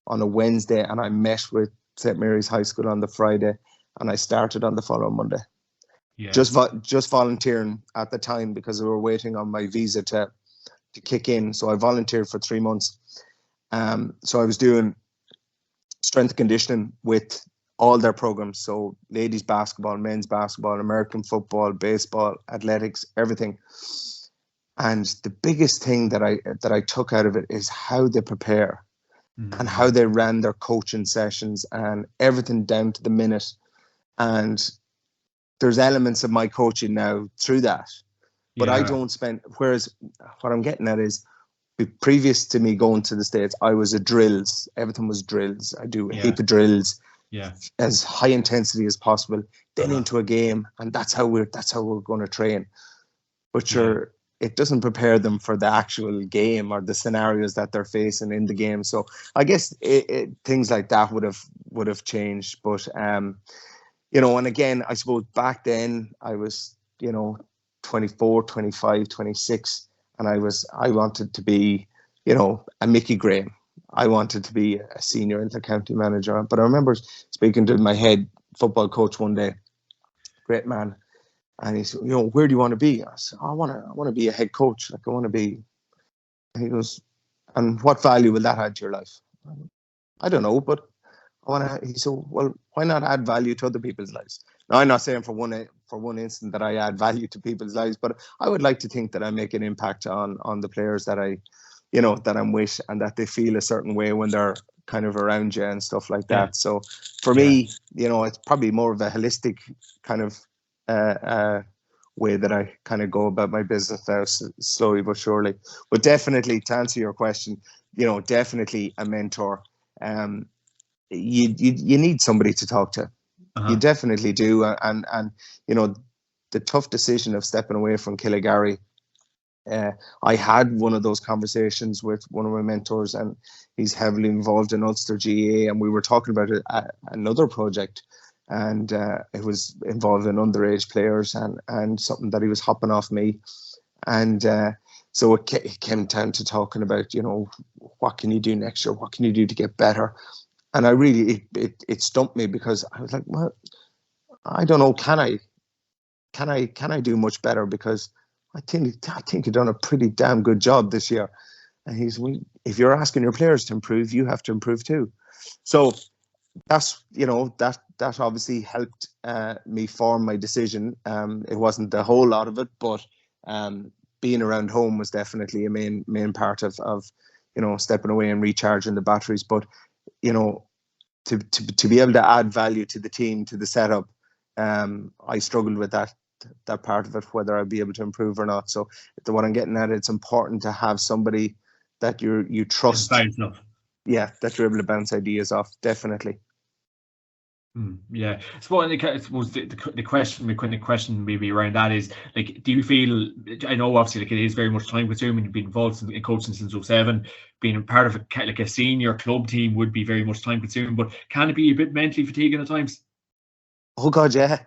on a Wednesday, and I met with St. Mary's High School on the Friday, and I started on the following Monday. Yeah. Just volunteering at the time because we were waiting on my visa to kick in. So I volunteered for 3 months. So I was doing strength and conditioning with all their programs. So ladies basketball, men's basketball, American football, baseball, athletics, everything. And the biggest thing that I took out of it is how they prepare and how they ran their coaching sessions and everything down to the minute. And there's elements of my coaching now through that, but I don't spend. Whereas what I'm getting at is, previous to me going to the States, I was a drills. Everything was drills. I do a heap of drills, as high intensity as possible. Then into a game, and that's how we're going to train. But it doesn't prepare them for the actual game or the scenarios that they're facing in the game. So I guess things like that would have changed. But and again, I suppose back then I was 24, 25, 26, and I wanted to be a Mickey Graham. I wanted to be a senior inter-county manager, but I remember speaking to my head football coach one day, great man, and he said, where do you want to be? I said, I want to be a head coach. Like, I want to be. And he goes, and what value will that add to your life? I don't know, but he said, well, why not add value to other people's lives? Now, I'm not saying for one instant that I add value to people's lives, but I would like to think that I make an impact on the players that that I'm with, and that they feel a certain way when they're kind of around you and stuff like that. Yeah. So for me, it's probably more of a holistic kind of way that I kind of go about my business now, slowly but surely. But definitely, to answer your question, definitely a mentor. You need somebody to talk to. You definitely do, and the tough decision of stepping away from Kiligari. I had one of those conversations with one of my mentors, and he's heavily involved in Ulster GAA, and we were talking about another project, and it was involving underage players and something that he was hopping off me, and so it came down to talking about what can you do next year, what can you do to get better. And I really, it stumped me, because I was like, well, I don't know, can I do much better? Because I think you've done a pretty damn good job this year. And if you're asking your players to improve, you have to improve too. So that's, that obviously helped me form my decision. It wasn't a whole lot of it, but being around home was definitely a main part of stepping away and recharging the batteries. But to be able to add value to the team, to the setup, I struggled with that part of it, whether I'd be able to improve or not. So what I'm getting at, it's important to have somebody that you trust. Yeah, that you're able to bounce ideas off. Definitely. Yeah, I suppose the question maybe around that is, like, do you feel? I know obviously, like, it is very much time consuming. You've been involved in coaching since 2007. Being part of a senior club team would be very much time consuming, but can it be a bit mentally fatiguing at times? Oh God, yeah,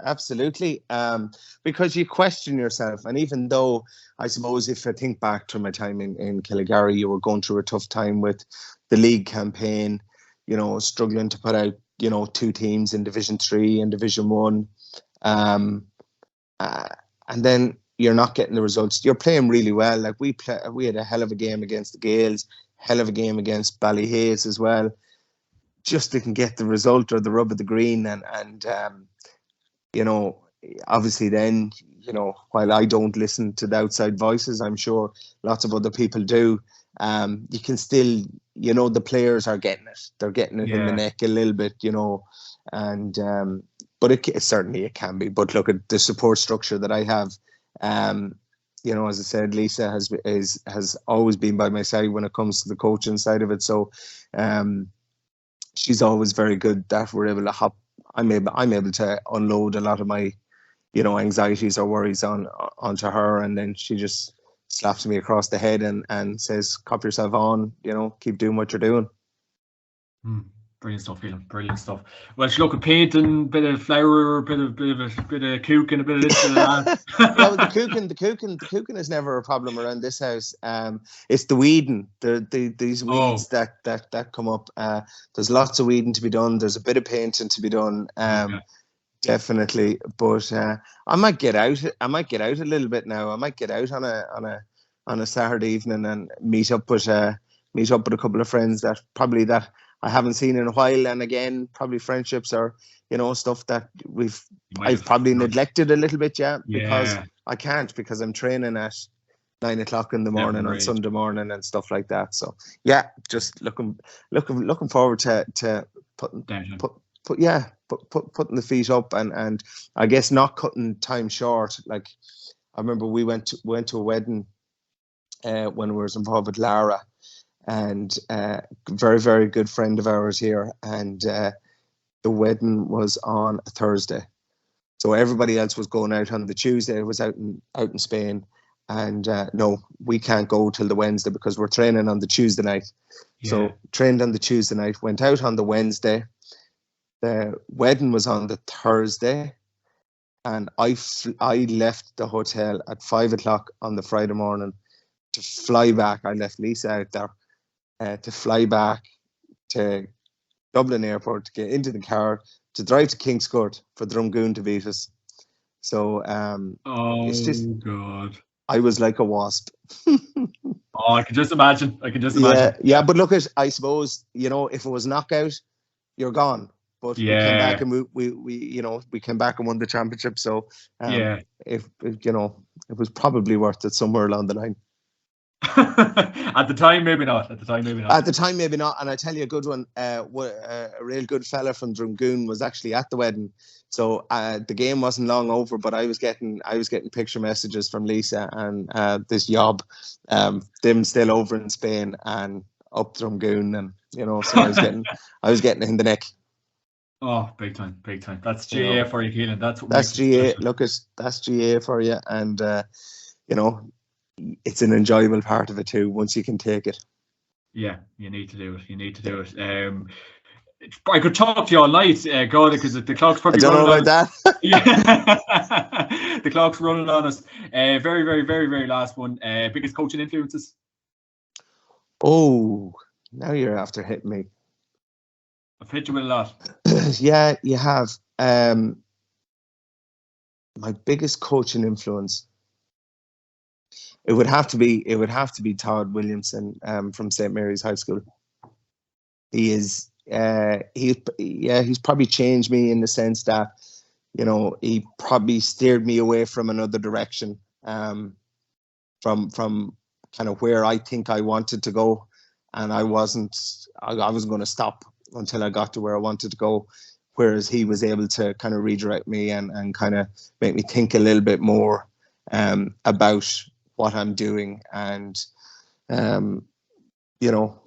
absolutely. Because you question yourself, and even though, I suppose, if I think back to my time in Kiligari, you were going through a tough time with the league campaign, struggling to put out, two teams in Division 3 and Division 1, and then you're not getting the results. You're playing really well. Like, we had a hell of a game against the Gales, hell of a game against Ballyhaise as well. Just didn't get the result or the rub of the green, and obviously then, while I don't listen to the outside voices, I'm sure lots of other people do. You can still, the players are getting it. They're getting it in the neck a little bit, and but it certainly it can be. But look at the support structure that I have. As I said, Lisa has always been by my side when it comes to the coaching side of it. So, she's always very good that we're able to hop. I'm able to unload a lot of my, anxieties or worries onto her, and then she just slaps me across the head and says, "Cop yourself on, keep doing what you're doing." Brilliant stuff, Keelan. Brilliant stuff. Well, look, a painting, bit of flour, bit of cooking, a bit of this, bit of that. Well, the cooking is never a problem around this house. It's the weeding, these weeds that come up. There's lots of weeding to be done. There's a bit of painting to be done. Definitely. But I might get out. I might get out a little bit now. I might get out on a Saturday evening and meet up with a couple of friends that I haven't seen in a while, and again, probably friendships or stuff that I've probably neglected a little bit, because I can't, because I'm training at 9 o'clock in the morning on Sunday morning and stuff like that. So just looking forward to putting the feet up, and I guess not cutting time short. Like, I remember we went to a wedding when we was involved with Lara, and very, very good friend of ours here, and the wedding was on a Thursday, so everybody else was going out on the Tuesday. It was out in Spain, and no, we can't go till the Wednesday because we're training on the Tuesday night. So trained on the Tuesday night, went out on the Wednesday. The wedding was on the Thursday, and I left the hotel at 5 o'clock on the Friday morning to fly back. I left Lisa out there to fly back to Dublin Airport, to get into the car, to drive to Kingscourt for Drumgoon to beat us. So it's just, God, I was like a wasp. Oh, I can just imagine. Yeah. But look, I suppose, you know, if it was knockout, you're gone. But we came back and we came back and won the championship. So if you know, it was probably worth it somewhere along the line. At the time, maybe not. At the time, maybe not. And I tell you a good one. A real good fella from Drumgoon was actually at the wedding. So the game wasn't long over, but I was getting picture messages from Lisa and this Yob, them still over in Spain and up Drumgoon, and you know, so I was getting in the neck. Oh, big time. That's GAA for you, Keelan. That's GAA. Look, that's GAA for you, and you know, it's an enjoyable part of it too. Once you can take it. Yeah, you need to do it. I could talk to you all night, God, because the clock's probably. I don't know about that. Yeah, the clock's running on us. Very, very, very, very last one. Biggest coaching influences. Oh, now you're after hitting me. I've hit you with a lot. Yeah, you have. My biggest coaching influence. It would have to be Todd Williamson from St. Mary's High School. He is he's probably changed me in the sense that, you know, he probably steered me away from another direction, from kind of where I think I wanted to go, and I wasn't going to stop until I got to where I wanted to go, whereas he was able to kind of redirect me and kind of make me think a little bit more about what I'm doing, and you know,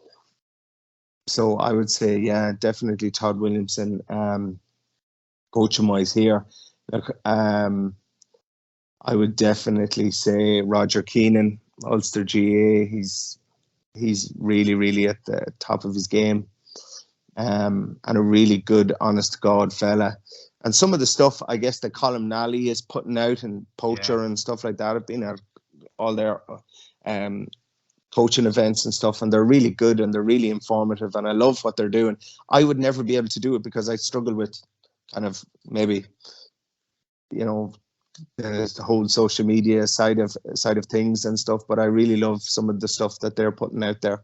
so I would say, yeah, definitely Todd Williamson, coaching wise here. Look, I would definitely say Roger Keenan, Ulster GAA. He's really, really at the top of his game, and a really good, honest to God fella. And some of the stuff, I guess, that Colin Nally is putting out, and Poacher and stuff like that, have been at all their coaching events and stuff, and they're really good and they're really informative, and I love what they're doing. I would never be able to do it because I struggle with kind of maybe, you know, the whole social media side of things and stuff, but I really love some of the stuff that they're putting out there.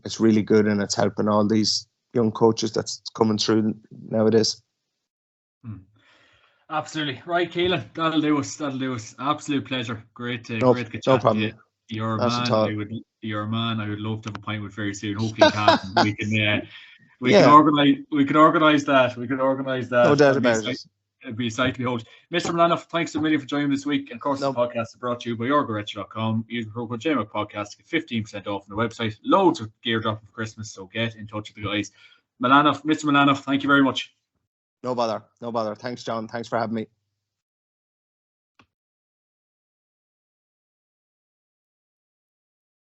It's really good, and it's helping all these young coaches that's coming through nowadays. Absolutely right, Keelan. That'll do us. Absolute pleasure. Great to get no chatting problem. to you. You're a man. You're a man. I would love to have a pint with very soon. Hopefully, we can. We can organise that. No doubt about it. It'd be a sight to behold. Mr. Melaniff, thanks a million for joining this week. And of course, the podcast is brought to you by YourGarage.com. Use the promo code JMac podcast to get 15% off on the website. Loads of gear dropping for Christmas, so get in touch with the guys. Mr. Melaniff, thank you very much. No bother. Thanks, John. Thanks for having me.